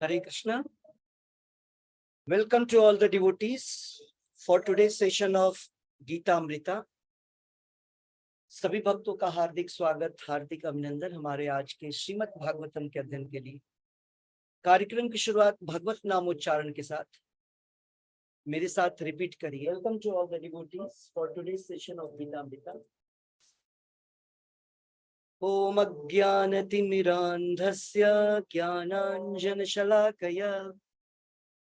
Hare Krishna. Welcome to all the devotees for today's session of Gita Amrita. सभी भक्तों का हार्दिक स्वागत, हार्दिक अभिनंदन हमारे आज के श्रीमद् भागवतम के अध्ययन के लिए। कार्यक्रम की शुरुआत भगवत नामोच्चारण के साथ मेरे साथ रिपीट करिए। Welcome to all the devotees for today's session of Gita Amrita. ओम अज्ञानतिमिरान्धस्य ज्ञानाञ्जनशलाकया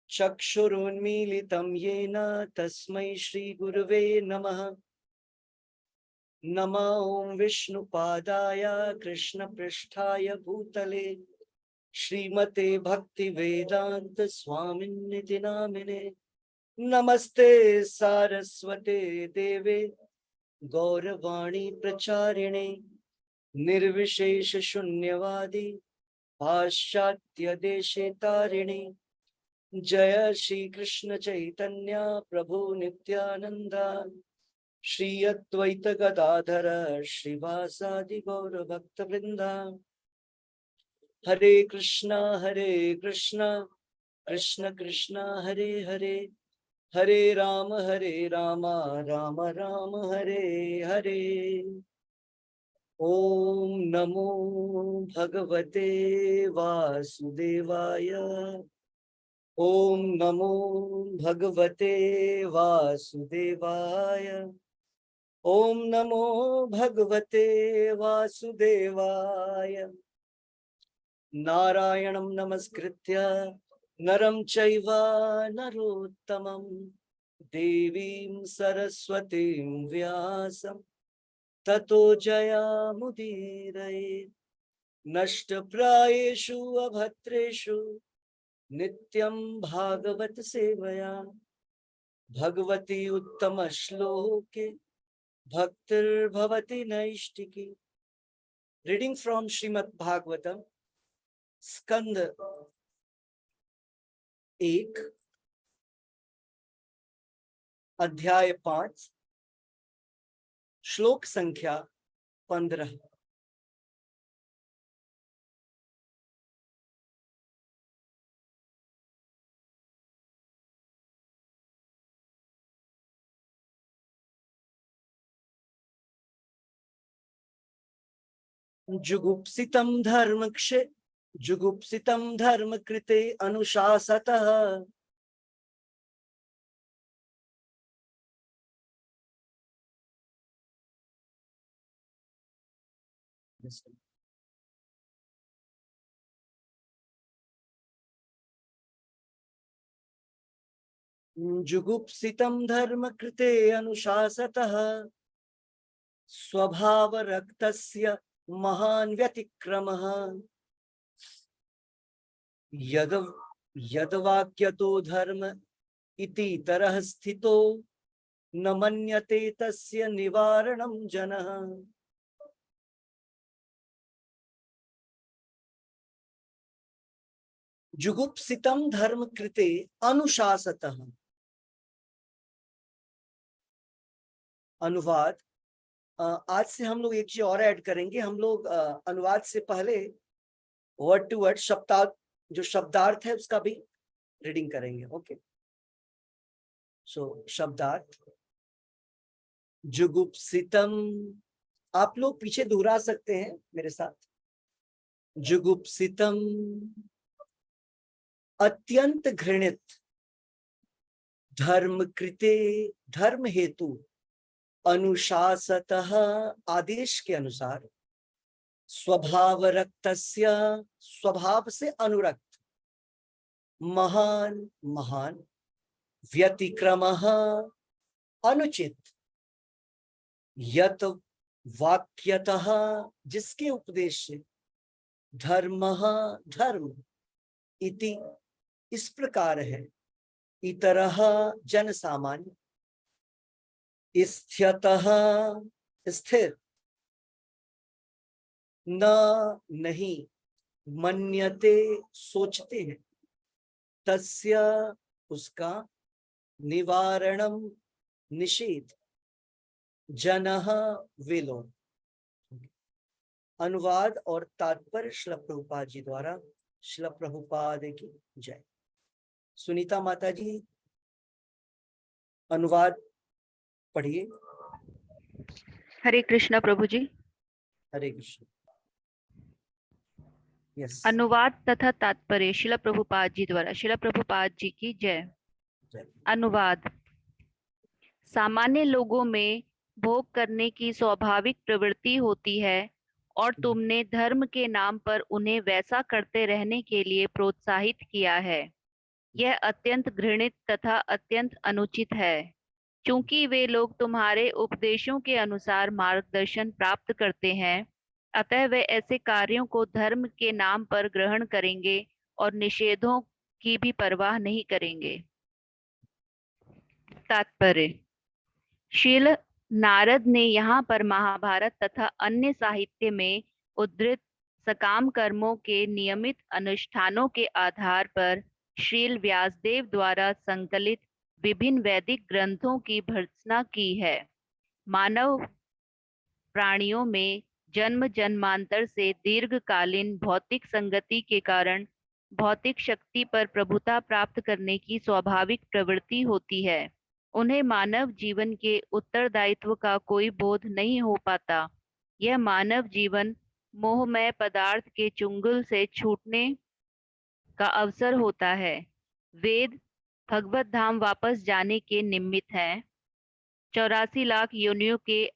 चक्षुरुन्मीलितं येन तस्मै श्रीगुरुवे नमः। नमो ओम विष्णुपादाय कृष्णपृष्ठाय भूतले श्रीमते भक्तिवेदांत स्वामिन्निति नामिने। नमस्ते सारस्वते देवे गौरवाणी प्रचारिणे निर्विशेष शून्यवादी पाश्चात्य देशे तारिणी। जय श्री कृष्ण चैतन्य प्रभु नित्यानंद श्री अद्वैत गदाधर श्रीवासादि गौर भक्त वृंदा। हरे कृष्णा कृष्ण कृष्ण हरे हरे, हरे राम राम राम हरे हरे। ओम नमो भगवते वासुदेवाय। ओम नमो भगवते वासुदेवाय। ओम नमो भगवते वासुदेवाय। नारायणं नमस्कृत्य नरं चैव नरोत्तमं देवीं सरस्वतीं व्यासं ततो जयामुदीरये। नष्टप्रायेषु अभद्रेषु नित्यं भागवत सेवया भगवती उत्तम श्लोके भक्तिर्भवति नैष्टिकी। रीडिंग फ्रॉम श्रीमद् भागवतम स्कंद 1 अध्याय 5 श्लोक संख्या 15। जुगुप्सितं धर्म कृते अनुशासतः। जुगुप्सितं धर्म कृते अनुशासतः स्वभाव रक्तस्य महान् व्यतिक्रमः। यद्वाक्यतो धर्म इति तरह स्थितो न मन्यते तस्य निवारणं जनः। जुगुप्सितं धर्म कृते अनुशासतः। अनुवाद, आज से हम लोग एक चीज और ऐड करेंगे। हम लोग अनुवाद से पहले वर्ड टू वर्ड जो शब्दार्थ है उसका भी रीडिंग करेंगे। ओके, सो शब्दार्थ। जुगुप्सितम, आप लोग पीछे दोहरा सकते हैं मेरे साथ। जुगुप्सितम अत्यंत घृणित, धर्म कृते धर्म हेतु, अनुशासतः आदेश के अनुसार, स्वभाव रक्तस्य स्वभाव से अनुरक्त, महान महान, व्यतिक्रमः अनुचित, यत वाक्यतः जिसके उपदेश से, धर्मः धर्म, इति इस प्रकार है, इतरः जन सामान्य, स्थितः स्थिर, न नहीं, मन्यते सोचते हैं, तस्य उसका, निवारणम निषेध, जनः वे लोग। अनुवाद और तात्पर्य श्रील प्रभुपाद जी द्वारा श्रील प्रभुपाद की जय। सुनीता माता जी अनुवाद पढ़िए। हरे कृष्णा प्रभु जी। हरे कृष्ण। यस। अनुवाद तथा तात्पर्य श्रील प्रभुपाद जी द्वारा। श्रील प्रभुपाद जी की जय। अनुवाद। सामान्य लोगों में भोग करने की स्वाभाविक प्रवृत्ति होती है और तुमने धर्म के नाम पर उन्हें वैसा करते रहने के लिए प्रोत्साहित किया है। यह अत्यंत घृणित तथा अत्यंत अनुचित है। चूंकि वे लोग तुम्हारे उपदेशों के अनुसार मार्गदर्शन प्राप्त करते हैं, अतः वे ऐसे कार्यों को धर्म के नाम पर ग्रहण करेंगे और निषेधों की भी परवाह नहीं करेंगे। तात्पर्य। श्रील नारद ने यहाँ पर महाभारत तथा अन्य साहित्य में उद्धृत सकाम कर्मों के नियमित अनुष्ठानों के आधार पर श्रील व्यासदेव द्वारा संकलित विभिन्न वैदिक ग्रंथों की भर्त्सना की है। मानव प्राणियों में जन्म जन्मांतर से दीर्घकालीन भौतिक संगति के कारण भौतिक शक्ति पर प्रभुता प्राप्त करने की स्वाभाविक प्रवृत्ति होती है। उन्हें मानव जीवन के उत्तरदायित्व का कोई बोध नहीं हो पाता। यह मानव जीवन मोहमय पदार्थ के चुंगल से छूटने का अवसर होता है। वेद भगवत धाम वापस जाने के निमित्त हैं। 84 लाख योनियों के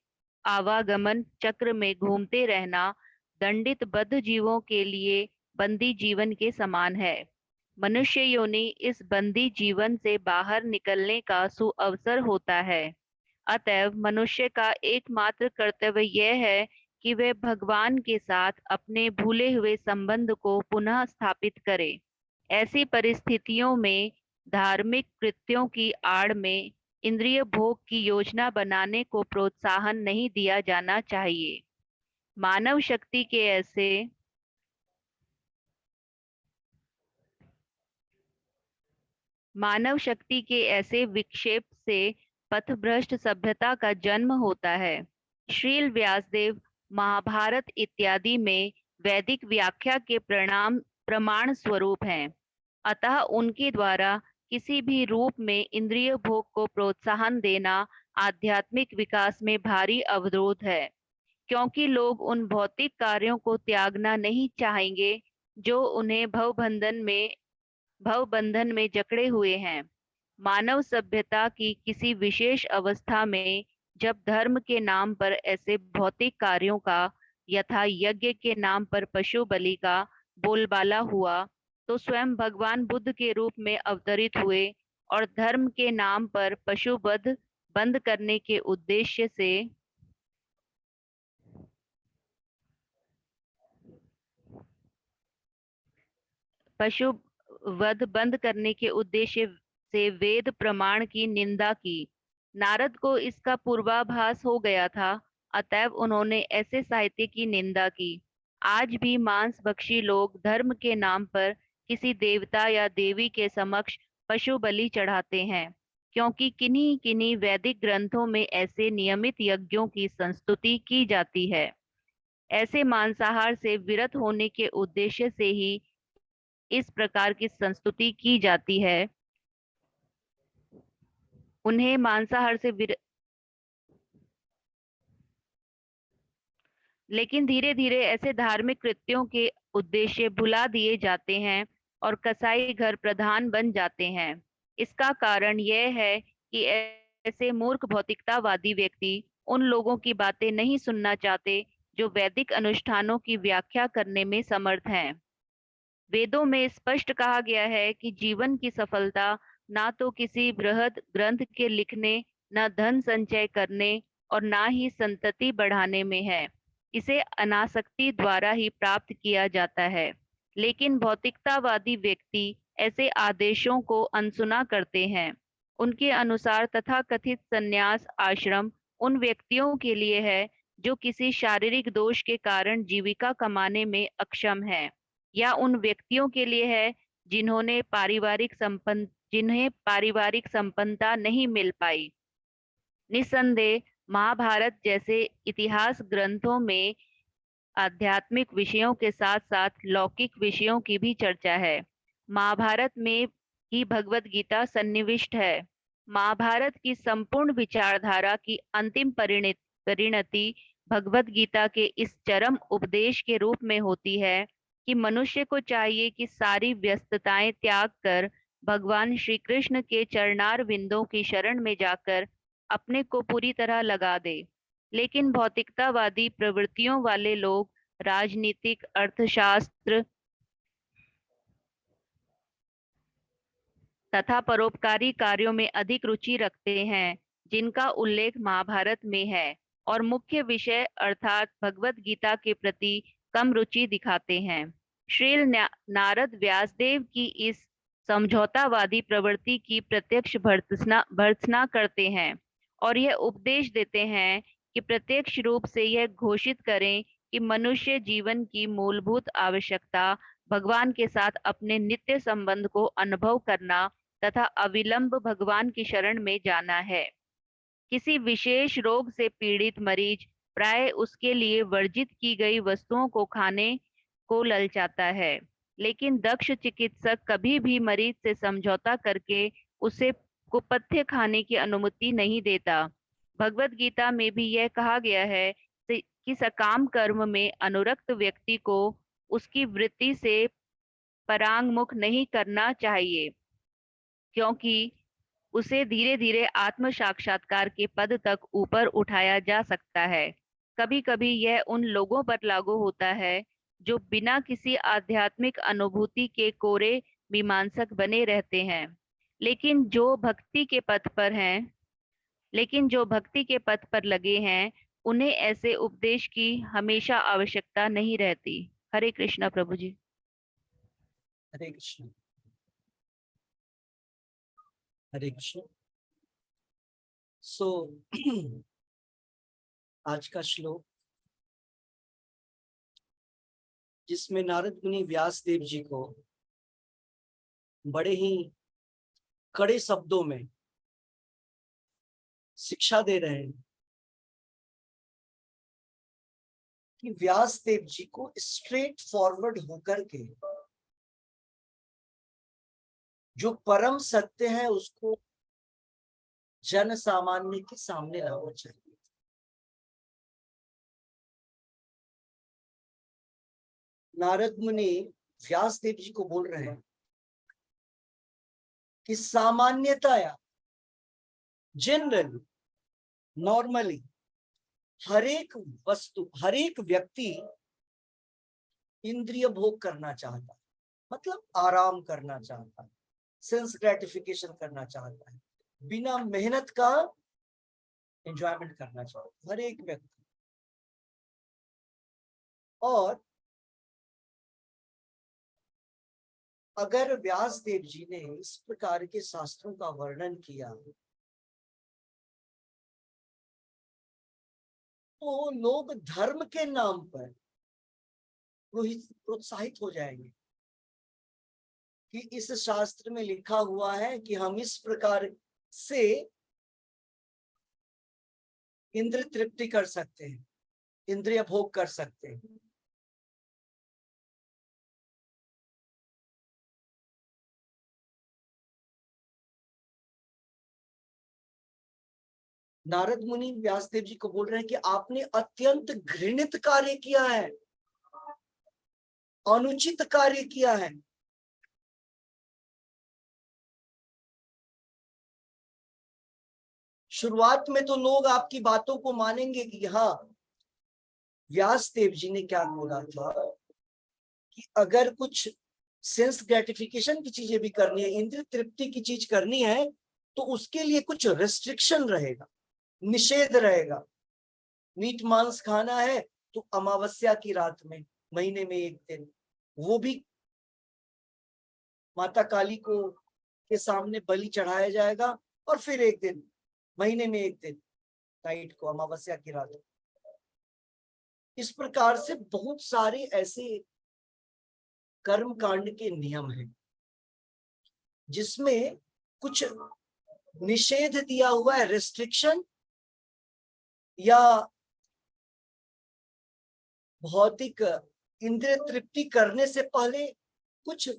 आवागमन चक्र में घूमते रहना दंडित बद्ध जीवों के लिए बंदी जीवन के समान है। मनुष्य योनि इस बंदी जीवन से बाहर निकलने का सुअवसर होता है। अतएव मनुष्य का एकमात्र कर्तव्य यह है कि वह भगवान के साथ अपने भूले हुए संबंध को पुनः स्थापित करे। ऐसी परिस्थितियों में धार्मिक कृत्यों की आड़ में इंद्रिय भोग की योजना बनाने को प्रोत्साहन नहीं दिया जाना चाहिए। मानव शक्ति के ऐसे विक्षेप से पथभ्रष्ट सभ्यता का जन्म होता है। श्रील व्यासदेव महाभारत इत्यादि में वैदिक व्याख्या के प्रमाण स्वरूप हैं। अतः उनके द्वारा किसी भी रूप में इंद्रिय भोग को प्रोत्साहन देना आध्यात्मिक विकास में भारी अवरोध है, क्योंकि लोग उन भौतिक कार्यों को त्यागना नहीं चाहेंगे जो उन्हें भवबंधन में जकड़े हुए हैं। मानव सभ्यता की किसी विशेष अवस्था में जब धर्म के नाम पर ऐसे भौतिक कार्यों का यथा यज्ञ के नाम पर पशु बलि का बोलबाला हुआ, तो स्वयं भगवान बुद्ध के रूप में अवतरित हुए और धर्म के नाम पर पशुवध बंद करने के उद्देश्य से वेद प्रमाण की निंदा की। नारद को इसका पूर्वाभास हो गया था, अतएव उन्होंने ऐसे साहित्य की निंदा की। आज भी मांसभक्षी लोग धर्म के नाम पर किसी देवता या देवी के समक्ष पशु बलि चढ़ाते हैं, क्योंकि किन्हीं किन्हीं वैदिक ग्रंथों में ऐसे नियमित यज्ञों की संस्तुति की जाती है। ऐसे मांसाहार से विरत होने के उद्देश्य से ही इस प्रकार की संस्तुति की जाती है। उन्हें मांसाहार से लेकिन धीरे धीरे ऐसे धार्मिक कृत्यों के उद्देश्य भुला दिए जाते हैं और कसाई घर प्रधान बन जाते हैं। इसका कारण यह है कि ऐसे मूर्ख भौतिकतावादी व्यक्ति उन लोगों की बातें नहीं सुनना चाहते जो वैदिक अनुष्ठानों की व्याख्या करने में समर्थ हैं। वेदों में स्पष्ट कहा गया है कि जीवन की सफलता ना तो किसी बृहद ग्रंथ के लिखने, न धन संचय करने और ना ही संतति बढ़ाने में है। इसे अनासक्ति द्वारा ही प्राप्त किया जाता है। लेकिन भौतिकतावादी व्यक्ति ऐसे आदेशों को अनसुना करते हैं। उनके अनुसार तथाकथित संन्यास आश्रम उन व्यक्तियों के लिए है जो किसी शारीरिक दोष के कारण जीविका कमाने में अक्षम है, या उन व्यक्तियों के लिए है जिन्हें पारिवारिक संपन्नता नहीं मिल पाई। निस्संदेह महाभारत जैसे इतिहास ग्रंथों में आध्यात्मिक विषयों के साथ साथ लौकिक विषयों की भी चर्चा है। महाभारत में ही भगवत गीता सन्निविष्ट है। महाभारत की संपूर्ण विचारधारा की अंतिम परिणति भगवत गीता के इस चरम उपदेश के रूप में होती है कि मनुष्य को चाहिए कि सारी व्यस्तताएं त्याग कर भगवान श्री कृष्ण के चरणार विंदों की शरण में जाकर अपने को पूरी तरह लगा दे। लेकिन भौतिकतावादी प्रवृत्तियों वाले लोग राजनीतिक, अर्थशास्त्र तथा परोपकारी कार्यों में अधिक रुचि रखते हैं, जिनका उल्लेख महाभारत में है, और मुख्य विषय अर्थात भगवत गीता के प्रति कम रुचि दिखाते हैं। श्रील नारद व्यासदेव की इस समझौतावादी प्रवृत्ति की प्रत्यक्ष भर्त्सना करते हैं और यह उपदेश देते हैं कि प्रत्यक्ष रूप से यह घोषित करें कि मनुष्य जीवन की मूलभूत आवश्यकता भगवान के साथ अपने नित्य संबंध को अनुभव करना तथा अविलंब भगवान की शरण में जाना है। किसी विशेष रोग से पीड़ित मरीज प्राय उसके लिए वर्जित की गई वस्तुओं को खाने को ललचाता है, लेकिन दक्ष चिकित्सक कभी भी मरीज से समझौता करके उसे कुपथ्य खाने की अनुमति नहीं देता। भगवत गीता में भी यह कहा गया है कि सकाम कर्म में अनुरक्त व्यक्ति को उसकी वृत्ति से परांगमुख नहीं करना चाहिए, क्योंकि उसे धीरे धीरे आत्म साक्षात्कार के पद तक ऊपर उठाया जा सकता है। कभी कभी यह उन लोगों पर लागू होता है जो बिना किसी आध्यात्मिक अनुभूति के कोरे मीमांसक बने रहते हैं, लेकिन जो भक्ति के पथ पर हैं लेकिन जो भक्ति के पथ पर लगे हैं, उन्हें ऐसे उपदेश की हमेशा आवश्यकता नहीं रहती। हरे कृष्णा प्रभु जी। हरे कृष्ण। हरे कृष्ण। आज का श्लोक जिसमें नारद मुनि व्यास देव जी को बड़े ही कड़े शब्दों में शिक्षा दे रहे हैं कि व्यास देव जी को स्ट्रेट फॉरवर्ड होकर के जो परम सत्य है उसको जन सामान्य के सामने लाना चाहिए। नारद मुनि व्यास देव जी को बोल रहे हैं कि सामान्यतया जनरली नॉर्मली हर एक वस्तु, हर एक व्यक्ति इंद्रिय भोग करना चाहता है, मतलब आराम करना चाहता है, सेंस ग्रेटिफिकेशन करना चाहता है, बिना मेहनत का एंजॉयमेंट करना चाहता है हर एक व्यक्ति। और अगर व्यास देव जी ने इस प्रकार के शास्त्रों का वर्णन किया तो लोग धर्म के नाम पर प्रोत्साहित हो जाएंगे कि इस शास्त्र में लिखा हुआ है कि हम इस प्रकार से इंद्रिय तृप्ति कर सकते हैं, इंद्रिय भोग कर सकते हैं। नारद मुनि व्यासदेव जी को बोल रहे हैं कि आपने अत्यंत घृणित कार्य किया है, अनुचित कार्य किया है। शुरुआत में तो लोग आपकी बातों को मानेंगे कि हाँ, व्यासदेव जी ने क्या बोला था कि अगर कुछ सेंस ग्रेटिफिकेशन की चीजें भी करनी है, इंद्रिय तृप्ति की चीज करनी है, तो उसके लिए कुछ रेस्ट्रिक्शन रहेगा, निषेध रहेगा। मीट मांस खाना है तो अमावस्या की रात में, महीने में एक दिन, वो भी माता काली को के सामने बलि चढ़ाया जाएगा, और फिर एक दिन, महीने में एक दिन, नाइट को, अमावस्या की रात। इस प्रकार से बहुत सारे ऐसे कर्म कांड के नियम हैं जिसमें कुछ निषेध दिया हुआ है, रेस्ट्रिक्शन, या भौतिक इंद्रिय तृप्ति करने से पहले कुछ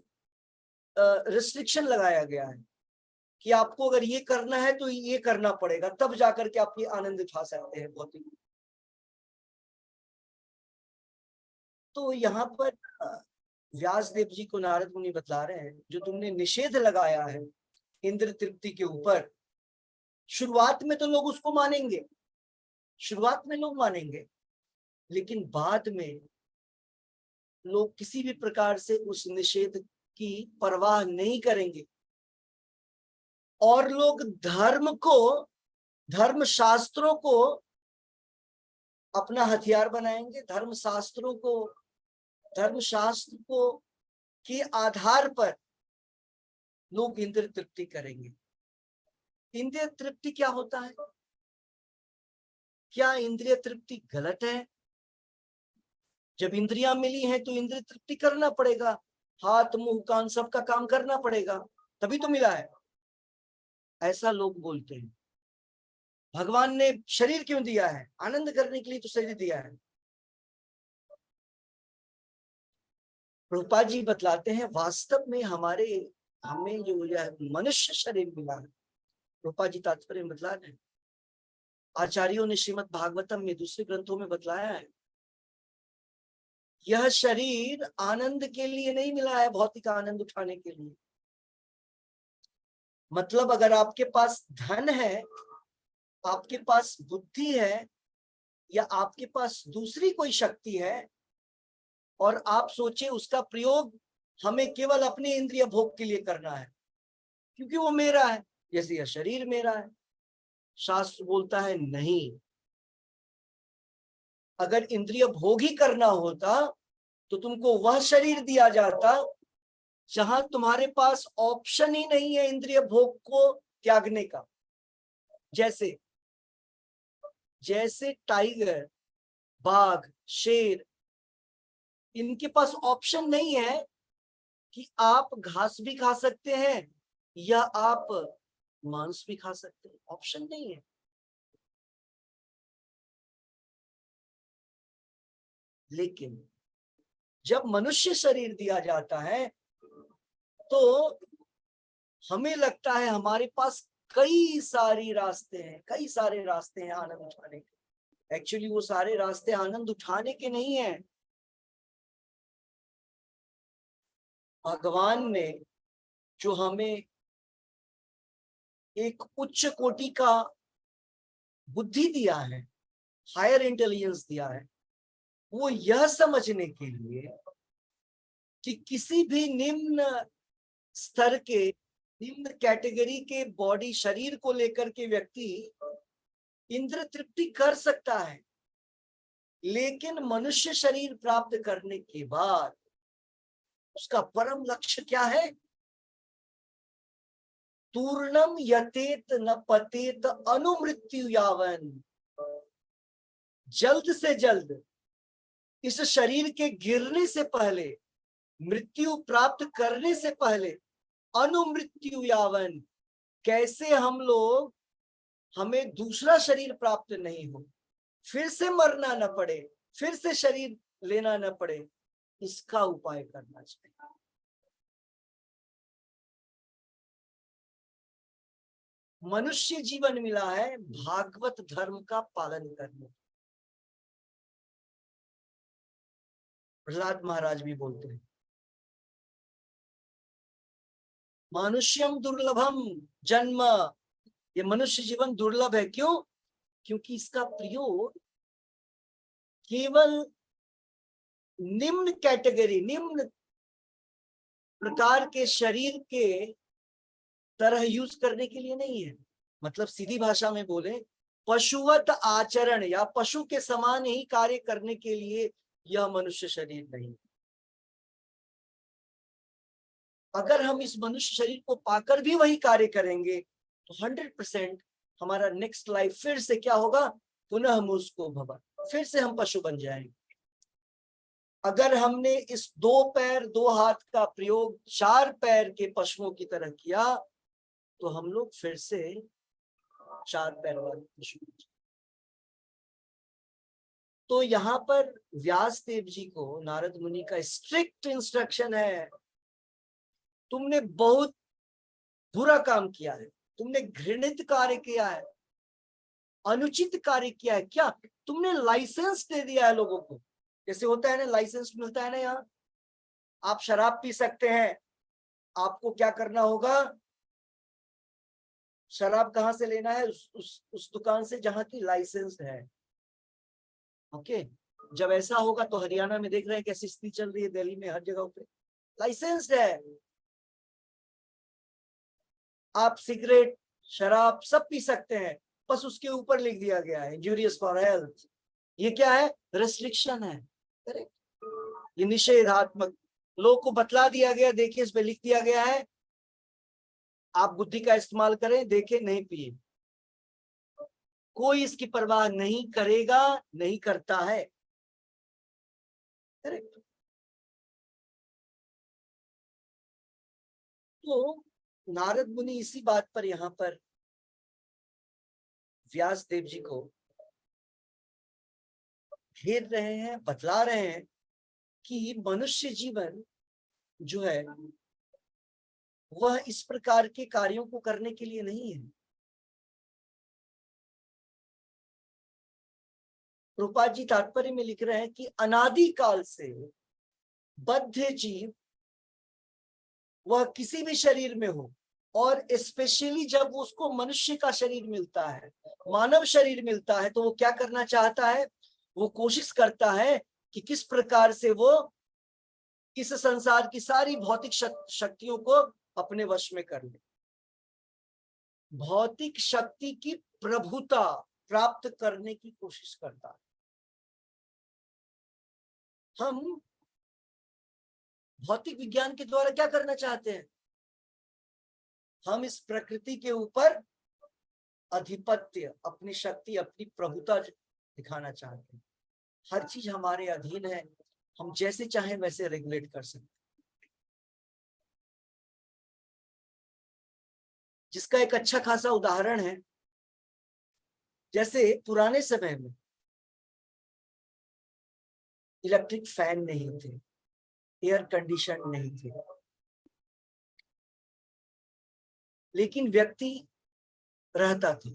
रिस्ट्रिक्शन लगाया गया है कि आपको अगर ये करना है तो ये करना पड़ेगा, तब जाकर के आप ये आनंद उठा सकते हैं भौतिक। तो यहाँ पर व्यासदेव जी को नारद मुनि बतला रहे हैं, जो तुमने निषेध लगाया है इंद्र तृप्ति के ऊपर, शुरुआत में तो लोग उसको मानेंगे, शुरुआत में लोग मानेंगे, लेकिन बाद में लोग किसी भी प्रकार से उस निषेध की परवाह नहीं करेंगे और लोग धर्म को, धर्म शास्त्रों को अपना हथियार बनाएंगे, धर्म शास्त्रों को, धर्म शास्त्र को के आधार पर लोग इंद्रिय तृप्ति करेंगे। इंद्रिय तृप्ति क्या होता है? क्या इंद्रिय तृप्ति गलत है? जब इंद्रियां मिली हैं तो इंद्रिय तृप्ति करना पड़ेगा, हाथ मुंह कान सबका काम करना पड़ेगा, तभी तो मिला है, ऐसा लोग बोलते हैं। भगवान ने शरीर क्यों दिया है? आनंद करने के लिए तो शरीर दिया है। प्रभुपाद जी बतलाते हैं, वास्तव में हमें जो यह मनुष्य शरीर मिला है, प्रभुपाद जी तात्पर्य में बतला रहे हैं, आचार्यों ने श्रीमद् भागवतम में दूसरे ग्रंथों में बतलाया है, यह शरीर आनंद के लिए नहीं मिला है, भौतिक आनंद उठाने के लिए। मतलब अगर आपके पास धन है, आपके पास बुद्धि है, या आपके पास दूसरी कोई शक्ति है और आप सोचे उसका प्रयोग हमें केवल अपने इंद्रिय भोग के लिए करना है क्योंकि वो मेरा है, जैसे यह शरीर मेरा है, शास्त्र बोलता है नहीं। अगर इंद्रिय भोग ही करना होता तो तुमको वह शरीर दिया जाता जहां तुम्हारे पास ऑप्शन ही नहीं है इंद्रिय भोग को त्यागने का। जैसे जैसे टाइगर, बाघ, शेर, इनके पास ऑप्शन नहीं है कि आप घास भी खा सकते हैं या आप मांस भी खा सकते हैं, ऑप्शन नहीं है। लेकिन जब मनुष्य शरीर दिया जाता है तो हमें लगता है हमारे पास कई सारे रास्ते हैं आनंद उठाने के। एक्चुअली वो सारे रास्ते आनंद उठाने के नहीं है। भगवान ने जो हमें एक उच्च कोटि का बुद्धि दिया है, हायर इंटेलिजेंस दिया है, वो यह समझने के लिए कि किसी भी निम्न स्तर के, निम्न कैटेगरी के बॉडी शरीर को लेकर के व्यक्ति इंद्र तृप्ति कर सकता है, लेकिन मनुष्य शरीर प्राप्त करने के बाद उसका परम लक्ष्य क्या है? तूर्णम यतेत न पतेत अनुमृत्यु यावन, जल्द से जल्द इस शरीर के गिरने से पहले, मृत्यु प्राप्त करने से पहले, अनुमृत्यु यावन, कैसे हम लोग, हमें दूसरा शरीर प्राप्त नहीं हो, फिर से मरना न पड़े, फिर से शरीर लेना न पड़े, इसका उपाय करना चाहिए। मनुष्य जीवन मिला है भागवत धर्म का पालन करने। प्रहलाद महाराज भी बोलते हैं, मनुष्यम दुर्लभम जन्म, ये मनुष्य जीवन दुर्लभ है। क्यों? क्योंकि इसका प्रयोग केवल निम्न कैटेगरी, निम्न प्रकार के शरीर के तरह यूज करने के लिए नहीं है। मतलब सीधी भाषा में बोले, पशुवत आचरण या पशु के समान ही कार्य करने के लिए यह मनुष्य शरीर नहीं। अगर हम इस मनुष्य शरीर को पाकर भी वही कार्य करेंगे तो 100% हमारा नेक्स्ट लाइफ फिर से क्या होगा? पुनः मुझको भवा, फिर से हम पशु बन जाएंगे। अगर हमने इस 2 पैर 2 हाथ का प्रयोग 4 पैर के पशुओं की तरह किया तो हम लोग फिर से 4 पैर वाले पशु। तो यहाँ पर व्यास देव जी को नारद मुनि का स्ट्रिक्ट इंस्ट्रक्शन है, तुमने बहुत बुरा काम किया है, तुमने घृणित कार्य किया है, अनुचित कार्य किया है। क्या तुमने लाइसेंस दे दिया है लोगों को? जैसे होता है ना, लाइसेंस मिलता है ना, यहाँ आप शराब पी सकते हैं, आपको क्या करना होगा, शराब कहाँ से लेना है, उस दुकान से जहां की लाइसेंस है। ओके, जब ऐसा होगा तो हरियाणा में देख रहे हैं कैसी स्थिति चल रही है, दिल्ली में हर जगह पे लाइसेंस्ड है। आप सिगरेट शराब सब पी सकते हैं, बस उसके ऊपर लिख दिया गया है इंजूरियस फॉर हेल्थ। ये क्या है? रेस्ट्रिक्शन है। करेक्ट, ये निषेधात्मक, लोगों को बतला दिया गया, देखिए इस पे लिख दिया गया है, आप बुद्धि का इस्तेमाल करें, देखें, नहीं पिए। कोई इसकी परवाह नहीं करेगा, नहीं करता है। करेक्ट। तो नारद मुनि इसी बात पर यहाँ पर व्यास देव जी को घेर रहे हैं, बतला रहे हैं कि मनुष्य जीवन जो है वह इस प्रकार के कार्यों को करने के लिए नहीं है। प्रभुपाद जी तात्पर्य में लिख रहे हैं कि अनादि काल से बद्ध जीव, वह किसी भी शरीर में हो, और स्पेशली जब उसको मनुष्य का शरीर मिलता है, मानव शरीर मिलता है, तो वो क्या करना चाहता है? वो कोशिश करता है कि किस प्रकार से वो इस संसार की सारी भौतिक शक्तियों को अपने वश में कर ले, भौतिक शक्ति की प्रभुता प्राप्त करने की कोशिश करता है। हम भौतिक विज्ञान के द्वारा क्या करना चाहते हैं? हम इस प्रकृति के ऊपर आधिपत्य, अपनी शक्ति, अपनी प्रभुता दिखाना चाहते हैं। हर चीज हमारे अधीन है, हम जैसे चाहें वैसे रेगुलेट कर सकते हैं। जिसका एक अच्छा खासा उदाहरण है, जैसे पुराने समय में इलेक्ट्रिक फैन नहीं थे, एयर कंडीशन नहीं थे, लेकिन व्यक्ति रहता था,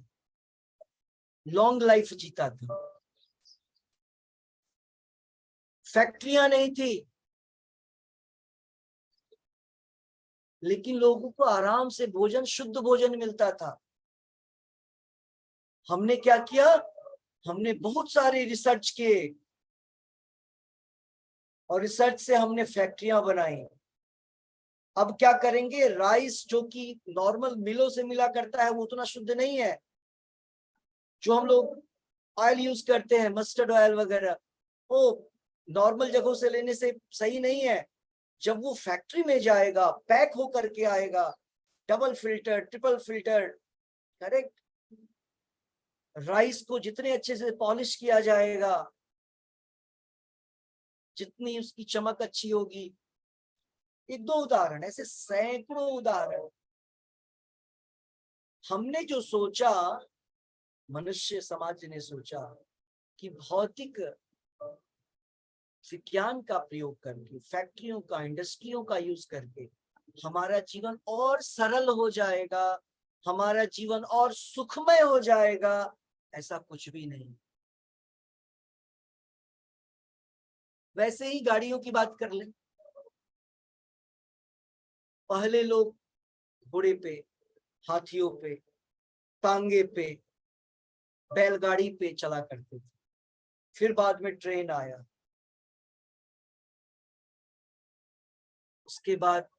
लॉन्ग लाइफ जीता था। फैक्ट्रियां नहीं थी, लेकिन लोगों को आराम से भोजन, शुद्ध भोजन मिलता था। हमने क्या किया? हमने बहुत सारे रिसर्च किए, और रिसर्च से हमने फैक्ट्रियां बनाई। अब क्या करेंगे? राइस जो कि नॉर्मल मिलों से मिला करता है, वो उतना शुद्ध नहीं है। जो हम लोग ऑयल यूज करते हैं, मस्टर्ड ऑयल वगैरह, वो नॉर्मल जगहों से लेने से सही नहीं है। जब वो फैक्ट्री में जाएगा, पैक होकर के आएगा, double filter, triple filter, correct, rice को जितने अच्छे से पॉलिश किया जाएगा, जितनी उसकी चमक अच्छी होगी। एक दो उदाहरण, ऐसे सैकड़ों उदाहरण। हमने जो सोचा, मनुष्य समाज ने सोचा कि भौतिक विज्ञान का प्रयोग करके, फैक्ट्रियों का, इंडस्ट्रियों का यूज करके हमारा जीवन और सरल हो जाएगा, हमारा जीवन और सुखमय हो जाएगा। ऐसा कुछ भी नहीं। वैसे ही गाड़ियों की बात कर लें, पहले लोग घोड़े पे, हाथियों पे, टांगे पे, बैलगाड़ी पे चला करते थे। फिर बाद में ट्रेन आया, उसके बाद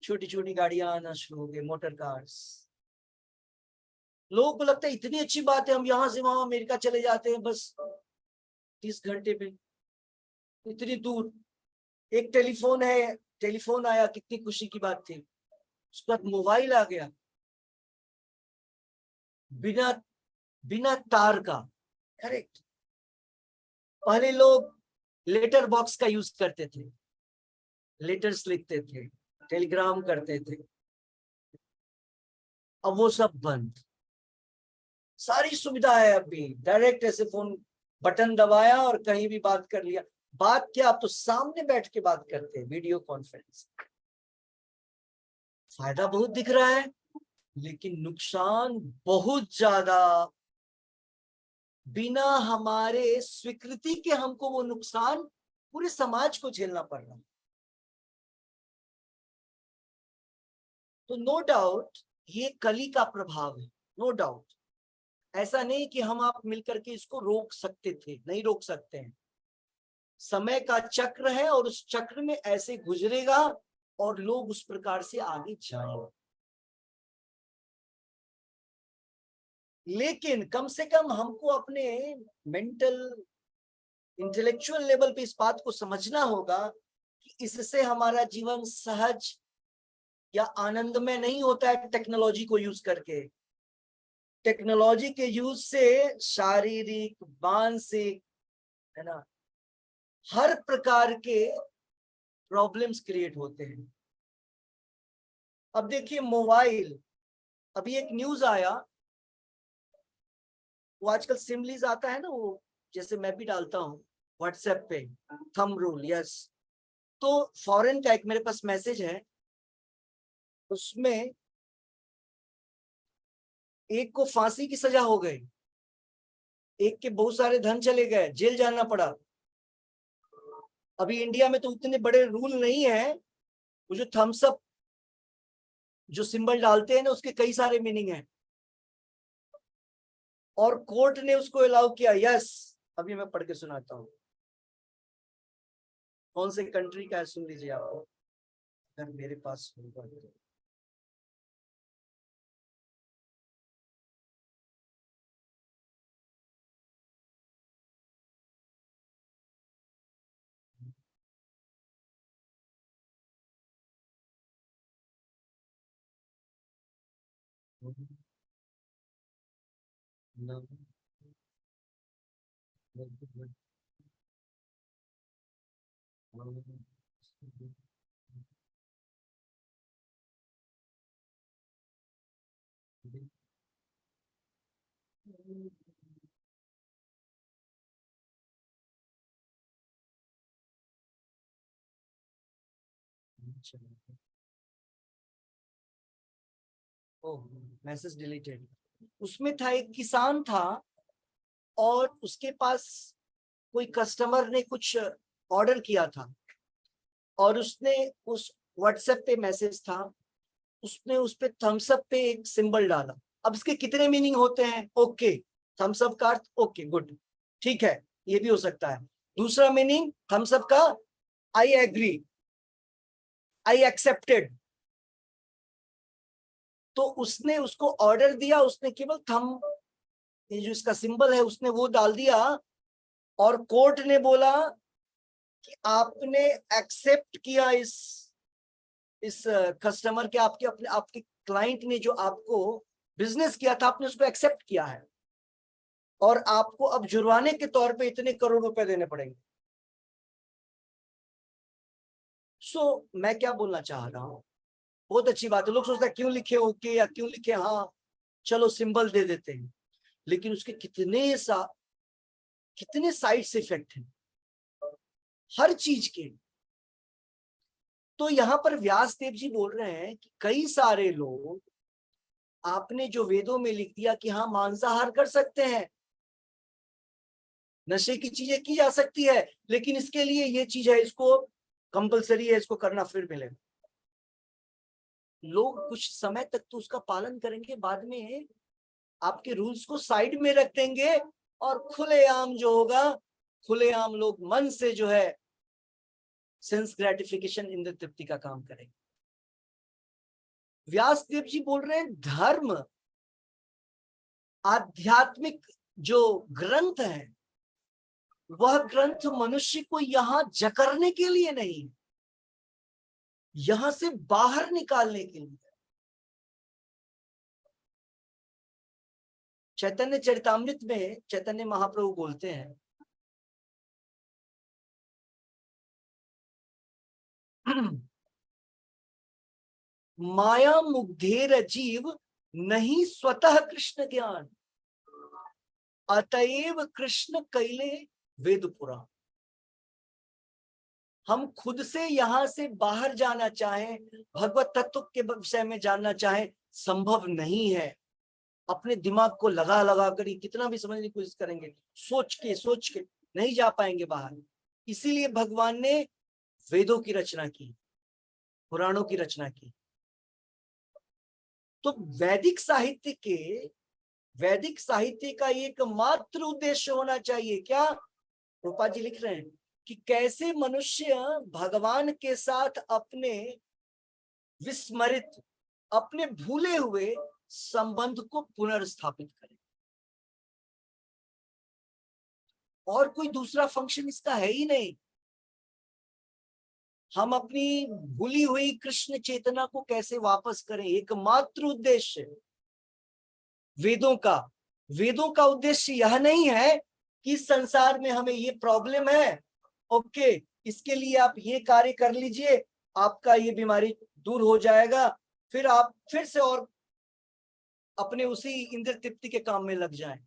छोटी छोटी गाड़ियां आना शुरू हो गई, मोटर कार्स। लोगों को लगता है इतनी अच्छी बात है, हम यहां से वहां अमेरिका चले जाते हैं बस 30 घंटे में, इतनी दूर। एक टेलीफोन है, टेलीफोन आया, कितनी खुशी की बात थी। उसके बाद मोबाइल आ गया, बिना बिना तार का। करेक्ट। पहले लोग लेटर बॉक्स का यूज करते थे, लेटर्स लिखते थे, टेलीग्राम करते थे। अब वो सब बंद, सारी सुविधा है। अभी डायरेक्ट ऐसे फोन बटन दबाया और कहीं भी बात कर लिया। बात क्या, आप तो सामने बैठ के बात करते हैं, वीडियो कॉन्फ्रेंस। फायदा बहुत दिख रहा है, लेकिन नुकसान बहुत ज्यादा। बिना हमारे स्वीकृति के हमको वो नुकसान पूरे समाज को झेलना पड़ रहा है। तो नो डाउट ये कली का प्रभाव है, नो डाउट। ऐसा नहीं कि हम आप मिलकर के इसको रोक सकते थे, नहीं रोक सकते हैं। समय का चक्र है और उस चक्र में ऐसे गुजरेगा और लोग उस प्रकार से आगे जाएंगे। लेकिन कम से कम हमको अपने मेंटल इंटेलेक्चुअल लेवल पे इस बात को समझना होगा कि इससे हमारा जीवन सहज या आनंदमय नहीं होता है। टेक्नोलॉजी को यूज करके, टेक्नोलॉजी के यूज से शारीरिक, मानसिक, है ना, हर प्रकार के प्रॉब्लम्स क्रिएट होते हैं। अब देखिए मोबाइल, अभी एक न्यूज आया, वो आजकल सिमलीज आता है ना, वो जैसे मैं भी डालता हूँ व्हाट्सएप पे, थंब रूल, यस। तो फॉरेन का एक मेरे पास मैसेज है, उसमें एक को फांसी की सजा हो गई, एक के बहुत सारे धन चले गए, जेल जाना पड़ा। अभी इंडिया में तो उतने बड़े रूल नहीं है, वो जो थम्स अप जो सिंबल डालते हैं ना, उसके कई सारे मीनिंग है, और कोर्ट ने उसको अलाउ किया, यस। अभी मैं पढ़ के सुनाता हूँ, कौन से कंट्री का है, सुन लीजिए आप, अगर मेरे पास होगा तो। ओह, मैसेज डिलीटेड। उसमें था, एक किसान था और उसके पास कोई कस्टमर ने कुछ ऑर्डर किया था, और उसने उस व्हाट्सएप पे मैसेज था, उसने उस पे थम्स अप पे एक सिंबल डाला। अब इसके कितने मीनिंग होते हैं? ओके, थम्स अप का अर्थ ओके, गुड, ठीक है, ये भी हो सकता है। दूसरा मीनिंग थम्स अप का, आई एग्री, आई एक्सेप्टेड। तो उसने उसको ऑर्डर दिया, उसने केवल थंब, ये जो इसका सिंबल है, उसने वो डाल दिया, और कोर्ट ने बोला कि आपने एक्सेप्ट किया इस कस्टमर के, आपके अपने आपके क्लाइंट ने जो आपको बिजनेस किया था, आपने उसको एक्सेप्ट किया है, और आपको अब जुर्माने के तौर पे इतने करोड़ रुपए देने पड़ेंगे। मैं क्या बोलना चाह रहा हूं, बहुत अच्छी बात है, लोग सोचते हैं क्यों लिखे ओके या क्यों लिखे हाँ, चलो सिंबल दे देते हैं, लेकिन उसके कितने साइड्स इफेक्ट हैं हर चीज के। तो यहाँ पर व्यासदेव जी बोल रहे हैं कि कई सारे लोग, आपने जो वेदों में लिख दिया कि हाँ मांसाहार कर सकते हैं, नशे की चीजें की जा सकती है, लेकिन इसके लिए ये चीज है, इसको कंपलसरी है, इसको करना, फिर मिलेगा। लोग कुछ समय तक तो उसका पालन करेंगे, बाद में आपके रूल्स को साइड में रख देंगे, और खुलेआम जो होगा, खुलेआम लोग मन से जो है सेंस ग्रेटिफिकेशन, इंद्र तृप्ति का काम करेंगे। व्यासदेव जी बोल रहे हैं धर्म, आध्यात्मिक जो ग्रंथ है, वह ग्रंथ मनुष्य को यहां जकड़ने के लिए नहीं, यहां से बाहर निकालने के लिए। चैतन्य चरितामृत में चैतन्य महाप्रभु बोलते हैं, माया मुग्धेर जीव नहीं स्वतः कृष्ण ज्ञान। अतएव कृष्ण कैले वेद पुराण। हम खुद से यहां से बाहर जाना चाहें, भगवत तत्व के विषय में जानना चाहें, संभव नहीं है। अपने दिमाग को लगा लगा कर कितना भी समझने की कोशिश करेंगे, सोच के नहीं जा पाएंगे बाहर। इसीलिए भगवान ने वेदों की रचना की, पुराणों की रचना की। तो वैदिक साहित्य का एकमात्र उद्देश्य होना चाहिए क्या? रूपा जी लिख रहे हैं कि कैसे मनुष्य भगवान के साथ अपने विस्मरित, अपने भूले हुए संबंध को पुनर्स्थापित करें। और कोई दूसरा फंक्शन इसका है ही नहीं। हम अपनी भूली हुई कृष्ण चेतना को कैसे वापस करें, एकमात्र उद्देश्य वेदों का उद्देश्य यह नहीं है कि संसार में हमें ये प्रॉब्लम है, ओके, इसके लिए आप ये कार्य कर लीजिए, आपका ये बीमारी दूर हो जाएगा, फिर आप फिर से और अपने उसी इंद्र तृप्ति के काम में लग जाएं,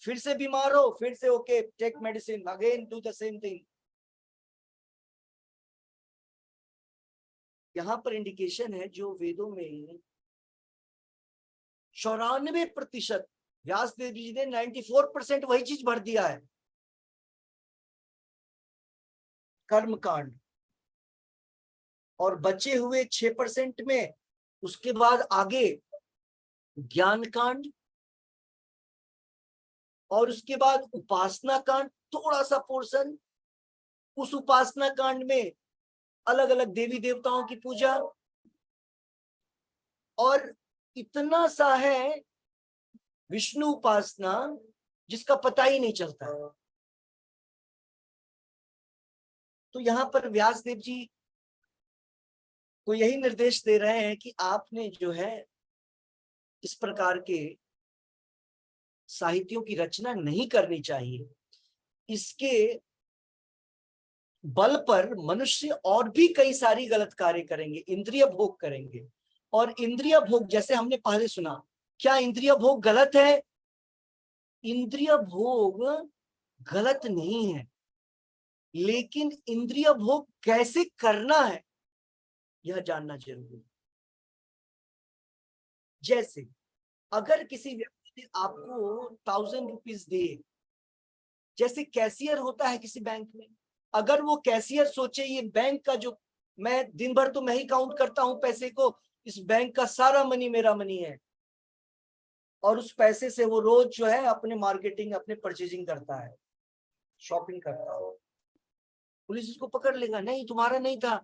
फिर से बीमार हो, फिर से okay, take medicine, again do the same thing. यहां पर इंडिकेशन है जो वेदों में 94%, व्यास देव जी ने 94% वही चीज भर दिया है, कर्म कांड, और बचे हुए 6% में उसके बाद आगे ज्ञान कांड, और उसके बाद उपासना कांड, थोड़ा सा पोर्शन। उस उपासना कांड में अलग अलग देवी देवताओं की पूजा, और इतना सा है विष्णु उपासना जिसका पता ही नहीं चलता है। तो यहां पर व्यास देव जी को यही निर्देश दे रहे हैं कि आपने जो है इस प्रकार के साहित्यों की रचना नहीं करनी चाहिए। इसके बल पर मनुष्य और भी कई सारी गलत कार्य करेंगे, इंद्रिय भोग करेंगे। और इंद्रिय भोग, जैसे हमने पहले सुना, क्या इंद्रिय भोग गलत है? इंद्रिय भोग गलत नहीं है, लेकिन इंद्रिय भोग कैसे करना है यह जानना जरूरी है। जैसे अगर किसी व्यक्ति ने आपको 1000 रुपीज दिए, जैसे कैशियर होता है किसी बैंक में, अगर वो कैशियर सोचे ये बैंक का जो मैं दिन भर तो मैं ही काउंट करता हूं पैसे को, इस बैंक का सारा मनी मेरा मनी है, और उस पैसे से वो रोज जो है अपने मार्केटिंग, अपने परचेजिंग करता है, शॉपिंग करता है, पुलिस इसको पकड़ लेगा, नहीं तुम्हारा नहीं था,